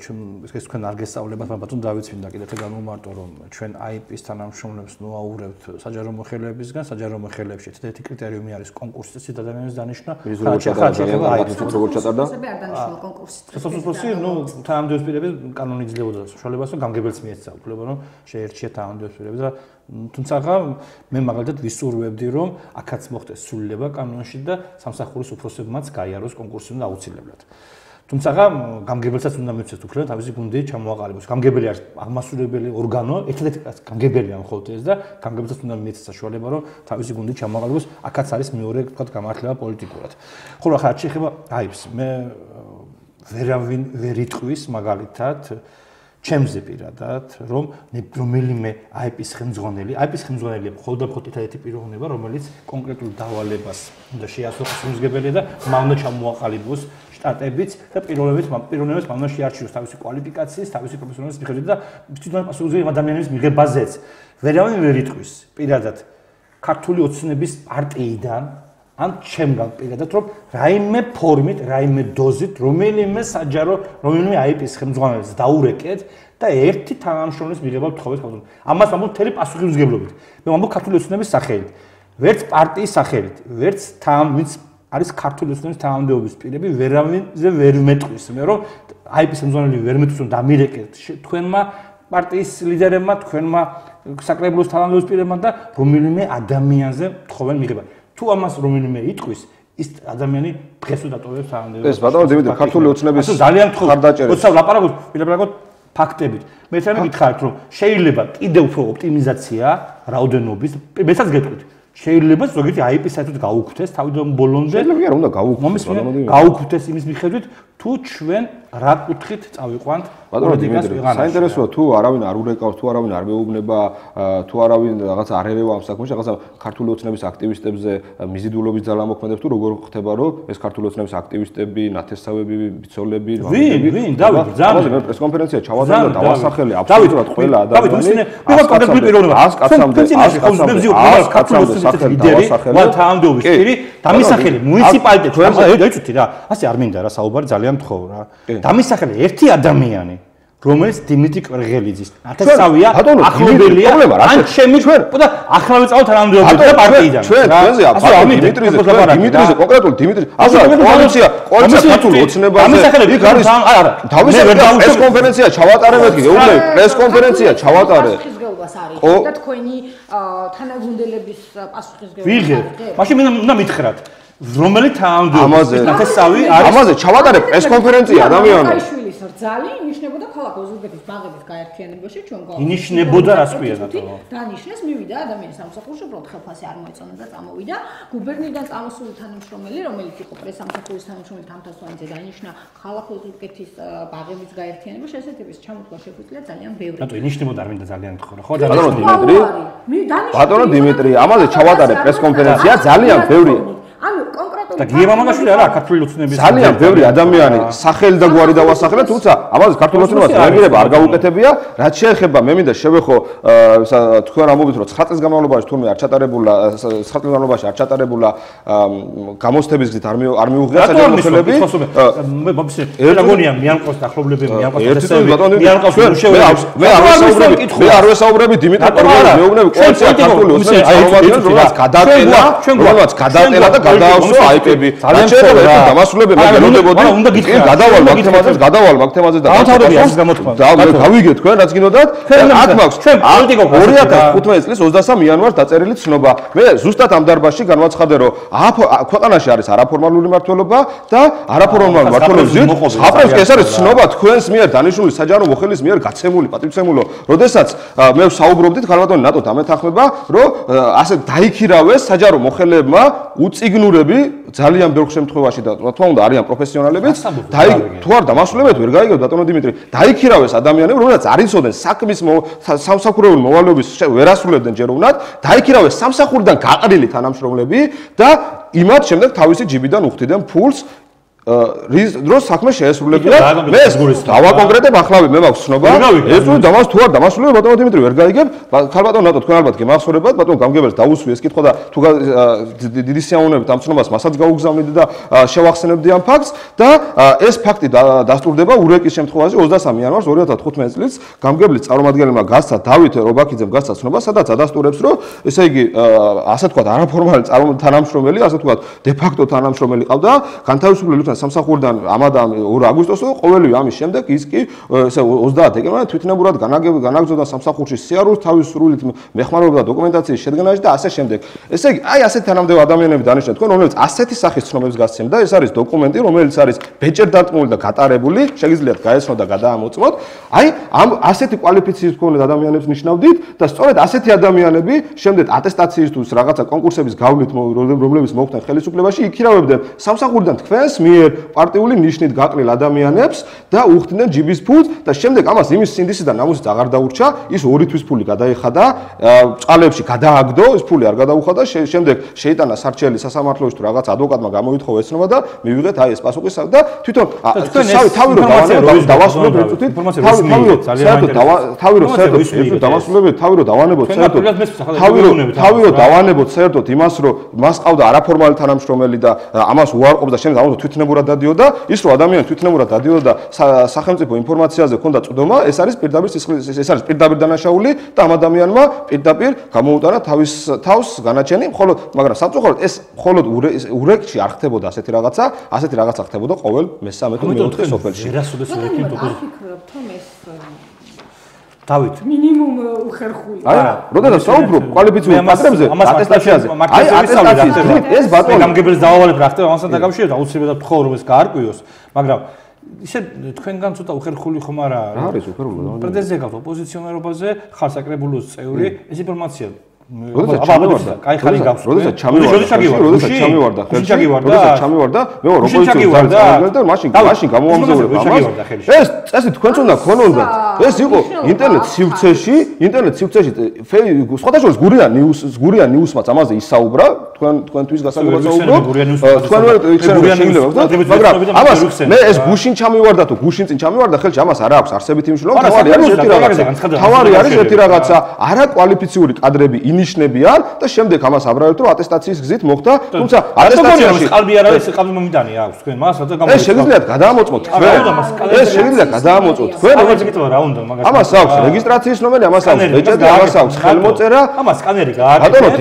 ეს თქვენ არ გესწავლებათ, მაგრამ ბატონ დავითს მინდა კიდევ ერთხელ გამომარტო, რომ ჩვენ IP-ის თანამშრომლებს ნუაურებთ საჯარო მოხელებისგან, საჯარო მოხელებში ერთ-ერთი კრიტერიუმი არის კონკურსის წინ ადამიანის დანიშვნა. როგორ ჩატარდა? არ დანიშნულა კონკურსი. სასოფლო ნუ თანამდებობის პირების კანონი იძლეოდა საშუალებას, რომ გამგებელს მიეცა უფლება, რომ შეერჩია თანამდებობის პირები განვითარების და თუმცა მე მაგალითად ვისურვებდი რომ აქაც მოხდეს სრულდება კანონში და სამსახურის უფროსებმაც გაიაროს კონკურსი უნდა აუცილებლად. თუმცა გამგებელსაც უნდა მიცეს უფლება თავისი გუნდი ჩამოაყალიბოს. გამგებელი არის აღმასრულებელი ორგანო, ერთადერთი გამგებელია მხოლოდ ეს და გამგებელსაც უნდა მიცეს საშუალება რომ თავისი გუნდი ჩამოაყალიბოს. აქაც არის მეორე თქვა გამართლება პოლიტიკურად. ხოლო ახლა შეიძლება აიფს მე ვერავინ ვერ იტყვის მაგალითად ჩემზე პირადად რომ რომელიმე აიპის ხელმძღვანელი მხოლოდ ერთადერთი პიროვნება რომელიც კონკრეტულ დავალებას უნდა შეასრულოს უმსგებელია და მანამდე ჩამოაყალიბოს შტატებიც და პიროვნებებს მანამდე შეარჩიოს თავისი კვალიფიკაციის, თავისი პროფესიონალის მიხედვით და თვითონ პასუხისმგებელი ადამიანების მიღებაზეც ვერავინ ვერ იტყვის პირადად ქართული ოცნების პარტიიდან ან ჩემგან პირადად რომ რაიმე ფორმით, რაიმე დოზით, რომელიმე საჯარო, რომელიმე აიპის ხელმძღვანელს დაურეკეთ და ერთი თანამშრომლის მიღება ვთხოვეთ ხალხს. ამას ვამბობ მთელი პასუხისმგებლობით. მე ვამბობ ქართული ოცნების სახელით. ვერც პარტიის სახელით, ვერც ვინც არის ქართული ოცნების თანამდებობის პირები, ვერავინზე ვერ მეტყვის. მე რომ აიპის ხელმძღვანელი ვერ მეტყვის რომ დამირეკეთ თქვენმა პარტიის ლიდერებმა, თქვენმა საკრებულოს თანამდებობის პირებმა და რომელიმე ადამიანზე ვთხოვენ მიღება. თუ ამას რომელიმე იტყვის ის ადამიანი დღეს უდატოვებს თანამდებობას. ეს ბატონო დიმიტრი ქართული ოცნების ძალიან ხარდაჭერა. როცა ლაპარაკობ ფაქტებით. მე თან მითხარით რომ შეიძლება კიდევ უფრო ოპტიმიზაცია რაოდენობის, მეცაც გეტყვით. შეიძლება ზოგიერთი აიპის საერთოდ გაუქმდეს თავიდან ბოლომდე. შეიძლება რა უნდა გაუქმდეს ბატონო დიმიტრი. გაუქმდეს იმის მიხედვით თუ ჩვენ რა კუთხით წავიყვანთ პოლიტიკას ვიღანაში. საინტერესოა თუ არავინ არ ურეკავს, თუ არავინ არ მეუბნება, თუ არავინ რაღაც არ ერევა ამ საქმეში, რაღაცა ქართული ოცნების აქტივისტებზე მიზიდულობის ძალა მოქმედებს თუ როგორ ხდება რომ ეს ქართული ოცნების აქტივისტები, ნათესავები, ბიცოლები, ვინ დავით ზამთარ მე პრესკონფერენცია ჩავატარე და დავასახელე აბსოლუტურად ყველა ადამიანი. მე კონკრეტული პიროვნება 100 კაცამდე ქართული ოცნების ლიდერი, თანამდებობის პირი, დამისახელი მუნიციპალიტეტი, დაიწუთი რა. ასე არ მინდა რა საუბარი ძალიან მთხოვ რა. დამისახელი ერთი ადამიანი რომელიც დიმიტრი კვერღელიძის ნათესავია, ახლობელია, ან ჩემი და ახლავე წავალ თანამდებობიდან და პარტიიდან. ჩვენზე დიმიტრიზე კონკრეტული დიმიტრი ასე კოალიცია ქართული ოცნებაზე იქ არის დავისახე პრესკონფერენცია ჩავატარე მეთქი ეუბნები პრესკონფერენცია ჩავატარე და თქვენი თანაგუნდელების პასუხისმგებლობა ვიღებ მაშინ უნდა მითხრათ რომელი თანამდებობის ნათესავი არის ამაზე ჩავატარე პრესკონფერენცია ადამიანებს რძალი ინიშნებოდა ქალაქ ოზურგეთის ბაღების გაერთიანებაში ჩვენ გავაკეთეთ. ინიშნებოდა რას ქვია დატოვა? დანიშნეს მივიდა ადამიანის სამსახურში, უბრალოდ ხელფასი არ მოეწონა და წამოვიდა. გუბერნიიდან წამოსული თანამშრომელი, რომელიც იყო პრესამსახურის თანამშრომელი თამთასვანიძე დანიშნა ქალაქ ოზურგეთის ბაღების გაერთიანებაში, ესეთების ჩამოთქვა შეგვიძლია ძალიან ბევრი. რატო ინიშნებოდა არ მინდა ძალიან თქო რა. ხო ბატონო დიმიტრი? ბატონო დიმიტრი, ამაზე ჩავატარე პრესკონფერენცია ძალიან ბევრი. ანუ კონკრეტულად და გია მამაშვილი არა ქართული ოცნების ძალიან ბევრი ადამიანი სახელი და გვარი დავასახელე, თუმცა ამაზე ქართული ოცნებას რეაგირება არ გაუკეთებია. რაც შეეხება მე მინდა შევეხო თქვენ ამბობთ რომ 9 წლის განმავლობაში თურმე არ ჩატარებულა 9 წლის განმავლობაში არ ჩატარებულა გამოცდების გზით არ მიუღია საჯარო მოხელები. მე ბაბის ერაგონია მიამყავს ახლობლები მიამყავს მე არ ვესაუბრები დიმიტრი კვერგელიძე მეუბნები კოალიცია ქართული ოცნების წარმომადგენლებს რომელსაც გადატენა და გადაავსო აიპები. რაც შეეხება ეს დამასრულებელი მე გელოდებოდი გადავალ მაგ თემაზე და გავიგეთ თქვენ რაც გინოდათ აქ მაქვს 2015 წლის 23 იანვარს დაწერილი ცნობა. მე ზუსტად ამ დარბაზში განვაცხადე რომ ქვეყანაში არის არაფორმალური მმართველობა და არაფორმალური მმართველობის ხაპრებს ეს არის ცნობა თქვენს მიერ დანიშნული საჯარო მოხელის მიერ გაცემული პატივცემულო. როდესაც მე ვსაუბრობდით ხალბატონი ნატო დამეთანხმება რომ ასე დაიქირავეს საჯარო მოხელებმა უწიგნურები ძალიან ბევრ შემთხვევაში და თქმა უნდა არიან პროფესიონალებიც თუ არ დამასრულებად ვერ გაიგებთ ბატონო დიმიტრი დაიქირავეს ადამიანები რომელსაც არ იცოდნენ საქმის სამსახურეული მოვალეობის ვერ ასრულებდნენ ჯერ უნდათ დაიქირავეს სამსახურიდან გაყრილი თანამშრომლები და იმათ შემდეგ თავისი ჯიბიდან უხდიდნენ ფულს დროს საქმე შეესრულებია მე დავაკონკრეტებ ახლავე მე მაქვს ცნობა ეს დამას თუ არ დამასრულებ ბატონო დიმიტრი ვერ გაიგებ ხალბატონო ნატო თქვენ ალბათ გემახსოვრებათ ბატონო გამგებელს დაუსვი ეს კითხვა და თუ დიდი სიამოვნებით ამ ცნობას მასაც გაუგზავნით და შევახსენებდი ამ ფაქტს და ეს ფაქტი დასტურდება ურეკის შემთხვევაში 23 იანვარს 2015 წლის გამგებლის წარმომადგენელმა გასცა დავით რობაქიძემ გასცა ცნობა სადაც ადასტურებს რომ ესე იგი ასე თქვა არაფორმალური თანამშრომელი ასე თქვა დე ფაქტო თანამშრომელი ყავდა განთავისუფლებული ადამიანთან სამსახურიდან ამადამ 2 აგვისტოსს ყოველივე ამის შემდეგ ის კი 30 დეკემბრამდე თვითნებურად განაგრძობდა სამსახურში სიარულს თავის სრულით მეხმარება და დოკუმენტაციის შედგენაში და ასე შემდეგ. ესე იგი, აი ასეთი თანამდებობ ადამიანები დანიშნეთ თქვენ, რომლებიც ასეთი სახის ცნობებს გასცემთ და ეს არის დოკუმენტი, რომელიც არის ბეჭერდატყმული და გატარებული, შეგიძლიათ გაეცნოთ და გადაამოწმოთ. აი ამ ასეთი კვალიფიციის მქონე ადამიანებს ნიშნავდით და სწორედ ასეთი ადამიანები შემდეგ ატესტაციისთვის რაღაცა კონკურსების გავლით რომლებიც მოხვდნენ ხელისუფლებაში იქირავებდნენ სამსახურიდან თქვენს მიერ პარტიული ნიშნით გაყრილ ადამიანებს და უხდიდნენ ჯიბის ფულს და შემდეგ ამას იმის სინდისი და ნამუსით აღარ დაურჩა, ის 2 თვის ფული გადაეხადა, წყალებში გადააგდო, ეს ფული არ გადაუხადა, შემდეგ შეიტანა სარჩელი სასამართლოში თუ რაღაც ადვოკატმა გამოითხოვა ეცნობა და მივიღეთ აი ეს პასუხი და თვითონ თავი რო დავასრულებთ საერთოდ იმას რომ მას ყავდა არაფორმალი თანამშრომელი და ამას უარყოფდა და შემდეგ ამას თვითნებურად დადიოდა ის რომ ადამიანი თვითნებურად დადიოდა და სახელმწიფო ინფორმაციაზე ჰქონდა წვდომა ეს არის პირდაპირ დანაშაული და ამ ადამიანმა პირდაპირ გამოუტანა თავის თავს განაჩენი მაგრამ სამწუხაროდ ეს მხოლოდ ურეკში არ ხდებოდა ასეთი რაღაცა ხდებოდა ყოველ მე-13 თუ მე-4 სოფელში დავით მინიმუმ უხერხული აი როდესაც საუბრობ კვალიფიციურ პატრებზე ატესტაციაზე აი ატესტაციის ეს ბატონო გამგებელს დაავალებ რა ხდება ამასთან დაკავშირებით აუცილებლად თხოვ რომ ეს გაარკვიოს მაგრამ ისე თქვენგან ცოტა უხერხული ხომ არა არის უხერხული პრეტენზია გაქვთ ოპოზიციონერობაზე ხარ საკრებულოს წევრი ეს ინფორმაცია როდესაც ჩამივარდა მე ვარ ოპოზიციონერი და მაშინ გამოვამზაურებ ამას ეს წესი თქვენც უნდა ქონოდათ ეს იყო ინტერნეტ სივრცეში სხვადასხვა გურია ნიუსმაც ამაზე ისაუბრა თქვენთვის გასაგებად საუბრობ მაგრამ ამას მე ეს გუშინ ჩამივარდა თუ გუშინ წინ ჩამივარდა ხელში ამას არ აქვს არსებითი მნიშვნელობა თავარი არის ერთი რაღაცა არა კვალიფიციური კადრები ინიშნებიან და შემდეგ ამას აბრალებთ რომ ატესტაციის გზით მოხდა თუმცა ატესტაციაში ყალბი არ არის ყალბი მომიტანი აქვს თქვენ მას რა ეს შეგიძლიათ გადაამოწმოთ თქვენ ეს შეგიძლიათ გადაამოწმოთ თქვენ ამას გითხრა რა უნდა მაგას ამას აქვს რეგისტრაციის ნომერი ამას აქვს ბეჭედი ამას აქვს ხელმოწერა ამას სკანერი გააკეთეთ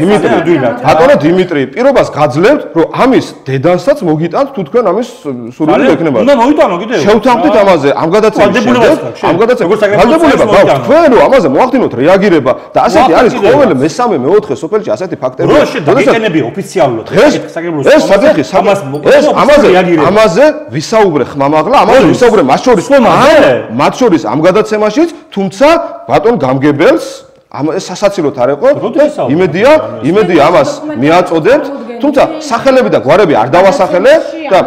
ბატონო დიმიტრი პირობას გაძლევთ რომ ამის დედანსაც მოგიტანთ თუ თქვენ ამის სურვილი ექნება უნდა მოიტანო კიდევ შევთანხმდით ამაზე ამ გადაცემის ვალდებულება გაქვთ თქვენ რომ ამაზე მოახდინოთ რეაგირება და ასეთი არის ყოველ მე-3 მე-4 სოფელში ასეთი ფაქტები დაგეკენები ოფიციალურად ეს საკითხი ამაზე ვისაუბრე ხმამაღლა ამაზე ვისაუბრე მათ შორის ამ გადაცემაშიც თუმცა ბატონ გამგებელს ეს სასაცილოდ არ იყო იმედია ამას მიაწოდებთ თუმცა სახელები და გვარები არ დავასახელე და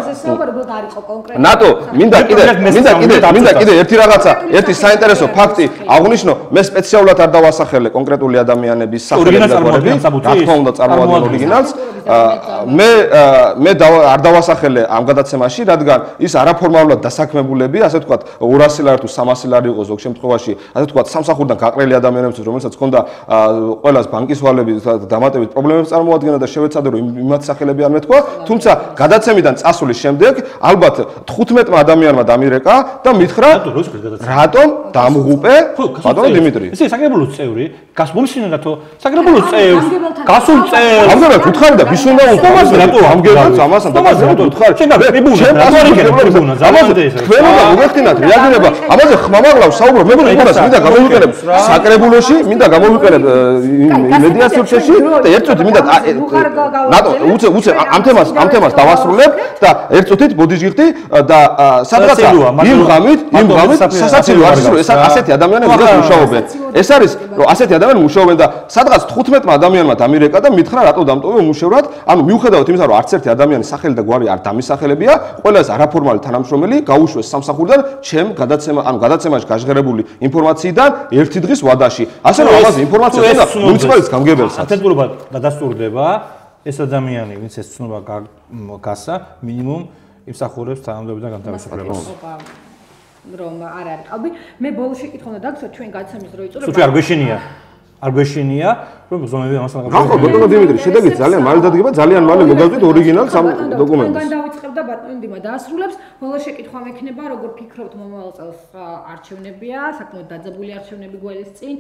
ნატო მინდა კიდე ერთი საინტერესო ფაქტი აღვნიშნო მე სპეციალურად არ დავასახელე კონკრეტული ადამიანების სახელები და გვარები რა თქმა უნდა წარმოვადგენ ორიგინალს მე არ დავასახელე ამ გადაცემაში რადგან ის არაფორმალურად დასაქმებულები ასე ვთქვათ 200 ლარი თუ 300 ლარი იყო ზოგ შემთხვევაში ასე ვთქვათ სამსახურიდან გაყრილი ადამიანებისთვის რომელსაც ჰქონდა ყველას ბანკის ვალები დამატებით პრობლემებს წარმოადგენდა და შევეცადე რომ იმათ სახელები არ მეთქვა თუმცა გადაცემიდან წასulis შემდეგ ალბათ 15 ადამიანმა დამირეკა და მითხრა რატომ დამღუპე ბატონო დიმიტრი ესე საკრებულოს წევრი გასმომსინათო საკრებულოს წევრს გასულ წევრს ამგვარად უთხარი და ვის უნდა უყუროს რატო ამგერებს ამასთან და უთხარი შენ თქვენ უნდა მოგეხდინათ რეაგირება ამაზე ხმამაღლავს საუბრობ მე მგონი მინდა გამოვიყენებ საკრებულოში მინდა გამოვიყენებ მედიაციებში და ერთ წუთი მინდა ნატო უცე ამ თემას დავასრულებ და ერთ წუთით ბოდიჟიხდი და სადღაცა იმ ღამით სასაცილო არის რომ ეს ასეთი ადამიანები მუშაობენ ეს არის რომ ასეთი ადამიანები მუშაობენ და სადღაც 15 ადამიანმა დამირეკა და მითხრა რატო დამტოვე უმუშევრად ანუ მიუხედავად იმისა რომ არც ერთი ადამიანის სახელი და გვარი არ დამისახელებია ყველას არაფორმალი თანამშრომელი გაუშვეს სამსახურიდან ჩემ გადაცემაში გაჟღერებული ინფორმაციიდან ერთი დღის ვადაში ასე რომ ამაზე ინფორმაცია და მუნიციპალიტეტის გამგებელსაც ათეთურობა დადასტურდება ეს ადამიანი ვინც ეს ცნობა გასა მინიმუმ იმსახურებს თანამდებობიდან განთავისუფლებას რომ არ არის ყალბი მე ბოლოში კითხვა უნდა დაგცოთ ჩვენ გადაცემის დრო იწურება თუ არ გვეშინია რომ ზომები ამასთან დაკავშირებით ბატონო დიმიტრი შედეგი ძალიან მალე დადგება ძალიან მალე მოგავდით ორიგინალს ამ დოკუმენტს თქვენ დავიწყებ და დინმა დაასრულებს. ბოლო შეკითხვა მექნება, როგორ ფიქრობთ მომავალ წელს არჩევნებია, საკმაოდ დაძაბული არჩევნები გველის წინ.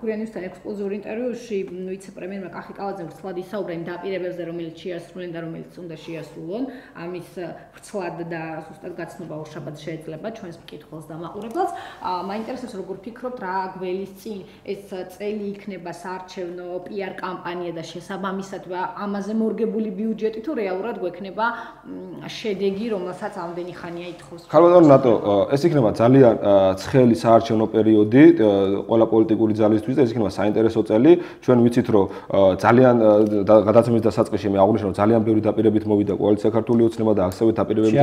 გურიანივსთან ექსკლუზიურ ინტერვიუში ვიცე-პრემიერმა კახი კალაძემ ვრცლად ისაუბრა იმ დაპირებებზე, რომელიც შეასრულენ და რომელიც უნდა შეასრულონ. ამის ვრცლად და ზუსტად გაცნობა უშაბათ შეიძლება ჩვენს მკითხველს და მაყურებელს. მაინტერესებს როგორ ფიქრობთ, რა გველის წინ ეს წელი იქნება საარჩევნო PR კამპანია და შესაბამისად ამაზე მორგებული ბიუჯეტი თუ რეალურად გვექნება შედეგი, რომელსაც ამდენი ხანია ითხოვს. ხალხო ნატო, ეს იქნება ძალიან ცხელი საარჩევნო პერიოდი ყველა პოლიტიკური ძალისთვის და ეს იქნება საინტერესო წელი. ჩვენ ვიცით, რომ ძალიან გადაცემის დასაწყისში მე აღვნიშნე, რომ ძალიან ბევრი დაპირებით მოვიდა კოალიცია ქართული ოცნება და ასევე დაპირებები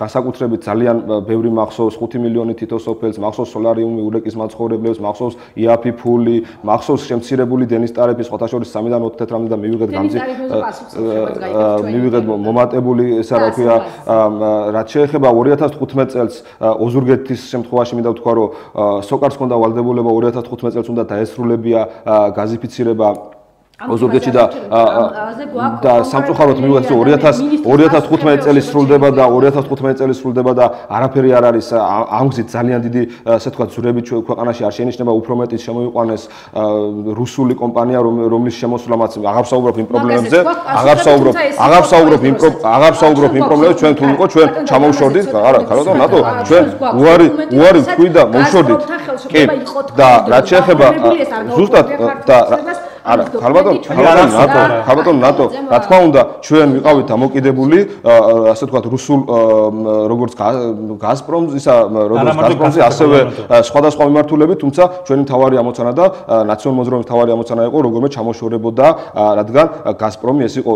განსაკუთრებით ძალიან ბევრი მახსოვს 5 მილიონი თითო სოფელს, მახსოვს სოლარიუმი ურეკის მაცხოვრებლებს, მახსოვს იაფი ფული, მახსოვს შემცირებული დენის ტარიფი, სხვათა შორის 3-დან 4 თეთრამდე და მივიღეთ მომატებული, ესა რა ქვია, რაც შეეხება 2015 წელს ოზურგეთის შემთხვევაში მინდა ვთქვა, რომ სოკარს ჰქონდა ვალდებულება 2015 წელს უნდა დაესრულებია გაზიფიცირება ოზურგეთში და სამწუხაროდ მივიღეთ 2015 წელი სრულდება და 2015 წელი სრულდება და არაფერი არ არის ამ გზით ძალიან დიდი ასე ვთქვათ ზურები ქვეყანაში არ შეინიშნება, უფრო მეტიც შემოიყვანეს რუსული კომპანია, რომლის შემოსვლამაც აღარ ვსაუბრობ იმ პრობლემებზე, აღარ ვსაუბრობ იმ პრობლემებზე, ჩვენ თუ იყო ჩვენ ჩამოვშორდით, არა, ხალხო ნატო, ჩვენ უარი ვთქვი და მოვშორდით. კი, და რაც შეეხება ზუსტად და არა, ხალბატონ ნატო, რა თქმა უნდა, ჩვენ ვიყავით დამოკიდებული, ასე ვთქვათ, რუსულ როგორც გაზპრომს, ისა როგორც გაზპრომზე, ასევე სხვადასხვა მიმართულებით, თუმცა ჩვენი მთავარი ამოცანა და ნაციონალური მოძრაობის მთავარი ამოცანა იყო, როგორმე ჩამოშორებოდა, რადგან გაზპრომი ეს იყო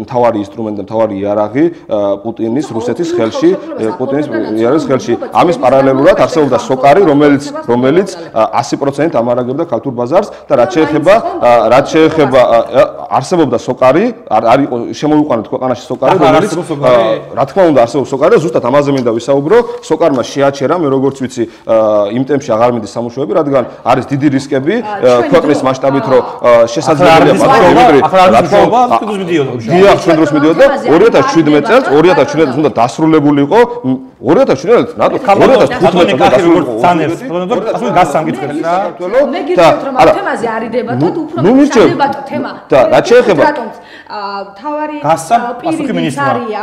მთავარი ინსტრუმენტი და მთავარი იარაღი პუტინის რუსეთის ხელში, ამის პარალელურად არსებობდა სოკარი, რომელიც 100% ამარაგებდა ქართულ ბაზარს და რაც შეეხება არსებობდა სოკარი, არის შემოიყვანეთ ქვეყანაში სოკარი, რომელიც რა თქმა უნდა არსებობს სოკარი და ზუსტად ამაზე მინდა ვისაუბრო. სოკარმა შეაჩერა, მე როგორც ვიცი, იმ ტემპში აღარ მიდის სამუშაოები, რადგან არის დიდი რისკები ქვეყნის მასშტაბით, რომ შესაძლებელია ჩვენ დროს მიდიოდა 2017 წელს უნდა დასრულებული იყო 2017 ნატო 2015 წელს როგორც ძანებს, ასე გასამკითხებს რა. მე გირჩევთ რომ ამ თემაზე არის დებატად, უფრო დებატო თემა. და რაც შეეხება თავარი პირი არის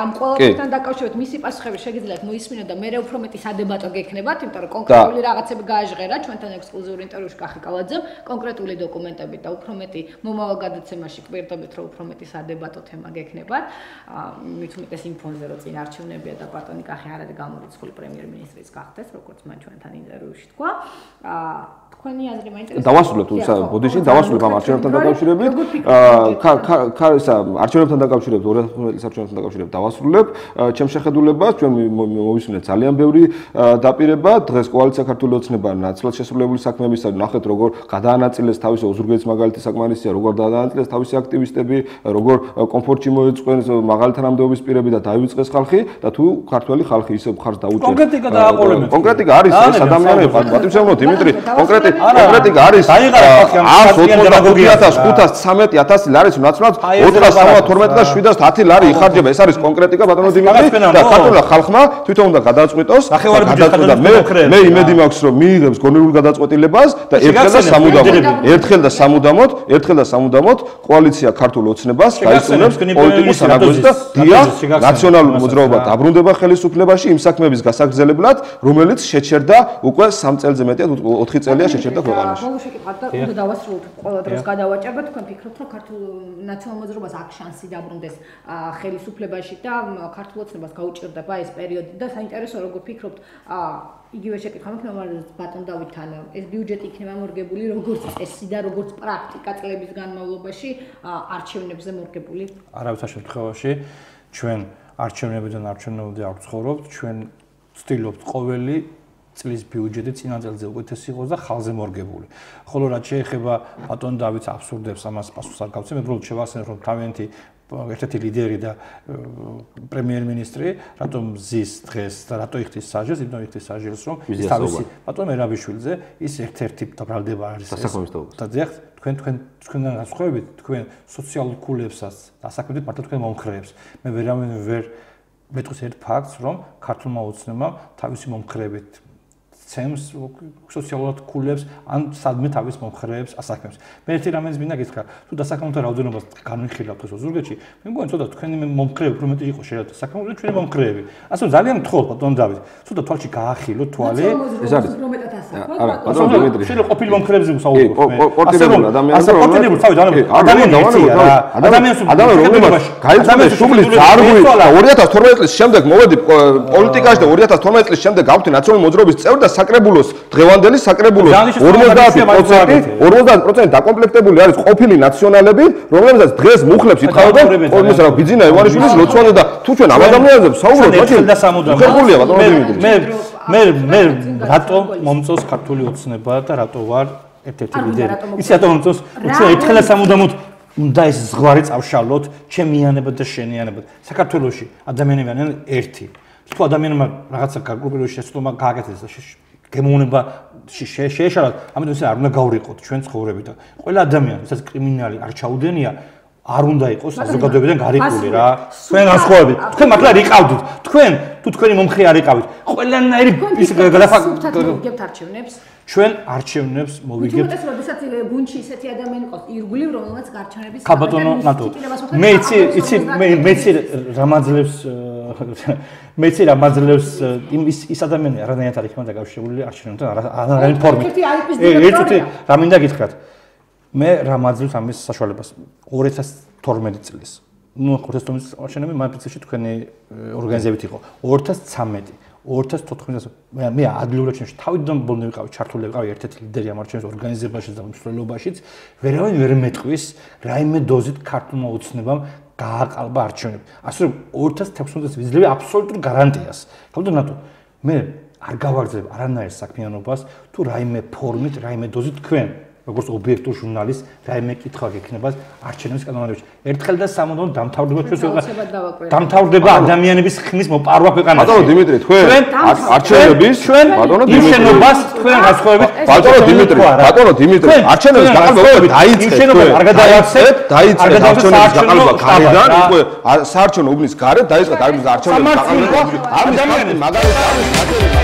ამ ყველაფერთან დაკავშირებით მისი პასუხები შეგიძლიათ მოისმინოთ და მე უფრო მეტი სადებატო გექნებათ, იმიტომ რომ კონკრეტული რაღაცები გააჟღერა ჩვენთან ექსკლუზიურ ინტერვიუში კახი კალაძემ, კონკრეტული დოკუმენტებით და უფრო მეტი მომავალ გადაცემაში კვირდებით, რომ უფრო მეტი სადებატო თემა გექნებათ. მით უმეტეს იმ ფონზე, რომ წინ არჩევნებია და ბატონი კახი არ არის გამორიცხული პრემიერ-მინისტრის გახდეს, როგორც მან ჩვენთან ინტერვიუში თქვა. თქვენი აზრი მაინტერესებს. დავასრულებთ ბოდიში, დავასრულებ ამ არჩევნებთან დაკავშირებით. არჩევნებთან დაკავშირებით 2015 წლის არჩევნებთან დაკავშირებით დავასრულებ. ჩემს შეხედულებას ჩვენ მოვისმინეთ ძალიან ბევრი დაპირება. დღეს კოალიცია ქართული ოცნება ნაცვლად შესრულებული საქმეებისა ნახეთ როგორ გადაანაწილეს თავისი ოზურგეთის მაგალითი საკმარისია, როგორ გადაანაწილეს თავისი აქტივისტები, როგორ კომფორტში მოეწყენს მაღალი თანამდებობის პირები და დაივიწყეს ხალხი და თუ ქართველი ხალხი ისე მხარს დაუჭერს. კონკრეტიკა დააყოლებით. კონკრეტიკა არის ეს ადამიანები, პატივისცემლო დიმიტრი, კონკრეტიკა არის 185,500 ლარის ნაცვლად 412 და 710 ლარი იხარჯება. ეს არის კონკრეტიკა ბატონო დიმიტრი და ქართულ ხალხმა თვითონ უნდა გადაწყვიტოს. მე იმედი მაქვს რომ მიიღებს გონივრულ გადაწყვეტილებას და ერთხელ და სამუდამოდ კოალიცია ქართულ ოცნებას გაიწვევს პოლიტიკურ სანაგვეძს და ნაციონალური მოძრაობა დაბრუნდება ხელისუფლებაში იმ საქმეების გასაგრძელებლად, რომელიც შეჩერდა უკვე 3 წელზე მეტია, 4 წელია შეჩერდა ქვეყანაში. ბოლო შეკითხვა და უნდა დავასრულოთ ყველა დროს გადავაჭერბოთ. თქვენ ფიქრობთ რომ ქართულ ნაციონალურ მოძრაობას აქვს შანსი დაბრუნდეს ხელისუფლებაში და ქართულ ოცნებას გაუჭირდება ეს პერიოდი და საინტერესო როგორ ფიქრობთ იგივე შეკითხვა მექნება ბატონ დავითთან ეს ბიუჯეტი იქნება მორგებული როგორც წესი და როგორც პრაქტიკა წლების განმავლობაში არჩევნებზე მორგებული? არავის შემთხვევაში ჩვენ არჩევნებიდან არჩევნებამდე არ ვცხოვრობთ, ჩვენ ვცდილობთ ყოველი წლის ბიუჯეტი წინა წელზე უკეთესი იყო და ხალხზე მორგებული. ხოლო რაც შეეხება ბატონ დავითს აბსურდებს ამას პასუხს არ გავცემ, უბრალოდ შევახსენებ რომ თავიანთი ერთ-ერთი ლიდერი და პრემიერ-მინისტრი რატომ ზის დღეს და რატო იხდის საჟელს, იმიტომ იხდის საჟელს რომ თავისი ბატონ მერაბიშვილზე ის ერთ-ერთი დაბრალდება არის და ძეხ თქვენგან განსხვავებით თქვენ სოციალურ კულებსაც დასაქმებთ მარტო თქვენ მომხრეებს მე ვერავინ ვერ მეტყვის ერთ ფაქტს რომ ქართულმა ოცნებამ თავისი მომხრეებით ცემს სოციალურ კულებს ან სადმე თავის მომხრეებს ასაქმებს. მე ერთი რამეს მინდა გითხრა, თუ დასაქმებულთა რაოდენობას განვიხილავთ ეს ოზურგეთში, მე მგონი ცოტა თქვენი მომხრეები უფრო მეტი იყო შეიძლება დასაქმებული ჩვენი მომხრეები. ასე რომ ძალიან მთხოვნ ბატონ დავით, ცოტა თვალში გაახილო თვალი. ეს არის არა, ბატონ დიმიტრი. შეიძლება ყოფილი მომხრეებზე ვსაუბრობ მე. პორტირებული ადამიანები რომ ადამიანი რომლებიც გაიწვია შუბლის ძარღვი 2012 წლის შემდეგ მოვედი პოლიტიკაში და 2012 წლის შემდეგ გავხდი ნაციონალური მოძრაობის წევრი და საკრებულოს დღევანდელი საკრებულოს 50% დაკომპლექტებული არის ყოფილი ნაციონალები, რომლებსაც დღეს მუხლებს ითხავდა ყოველს რა ბიძინა ივანიშვილის ლოცვանը და თუ ჩვენ ამ ადამიანებზე ვსაუბრობთ, მოგებულია ბატონო დიმიტრი. მე რატო მომწონს ქართული ოცნება და რატო ვარ ერთ-ერთი ლიდერი. იცი რატო მომწონს? ჩვენ ერთხელ და სამუდამოდ უნდა ეს ზღვარი წავშალოთ, ჩემიანებად და შენიანებად. საქართველოში ადამიანები არიან ერთი. თუ ადამიანმა რაღაცა გარკვეული შეცდომა გააკეთეს და გემოვნება შეეშალათ, ამიტომ ისე არ უნდა გავრიყოთ ჩვენ ცხოვრები და ყველა ადამიანი, ვისაც კრიმინალი არ ჩაუდენია, არ უნდა იყოს საზოგადოებიდან გარიყული რა. თქვენ განსხვავებით, თქვენ მართლა რიყავდით. თქვენ თუ თქვენი მომხრე არ იყავით, ყველანაირი ის გაგებთ არჩევნებს. ჩვენ არჩევნებს მოვიგებთ. თუმცა როდესაც გუნდში ისეთი ადამიანი ყავს ირგვლივ, რომელსაც გარჩევნების ბატონო ნატო. მე იცი რამაძლევს ის ადამიანი არანაირად არ იქნება დაკავშირებული არჩევნებთან არანაირი ფორმით. ერთუთი რა მინდა გითხრათ. მე რამაძლევს ამის საშუალებას 2012 წლის. ნუ 2012 წლის არჩევნები მანფიცში თქვენი ორგანიზებით იყო 2013 2014 მე ადვილად ჩემში თავიდან ბოლომდე ვიყავი ჩართული ვიყავი ერთ-ერთი ლიდერი ამ არჩევნების ორგანიზებაში და მსვლელობაშიც ვერავინ ვერ მეტყვის რაიმე დოზით ქართულმა ოცნებამ გააყალბა არჩევნები. ასე რომ 2016 წელს ვიძლევი აბსოლუტურ გარანტიას. თქო ნატო მე არ გავაგრძელებ არანაირ საქმიანობას თუ რაიმე ფორმით, რაიმე დოზით თქვენ როგორც ობიექტურ ჟურნალისტს რაიმე კითხვა გექნებათ არჩევნების კანონებში. ერთხელ და სამუდამოდ დამთავრდება დამთავრდება ადამიანების ხმის მოპარვა ქვეყანაში. ბატონო დიმიტრი, თქვენ არჩევნების ბატონო დიმიტრი შენობას თქვენ გასხოვებით ბატონო დიმიტრი არჩევნების გაყალბა დაიწყეთ არ გადავახსენებ დაიწყეთ არჩევნების გაყალბა გარედან უკვე საარჩევნო უბნის გარეთ დაიწყეთ არჩევნების გაყალბა ამის მაგალითად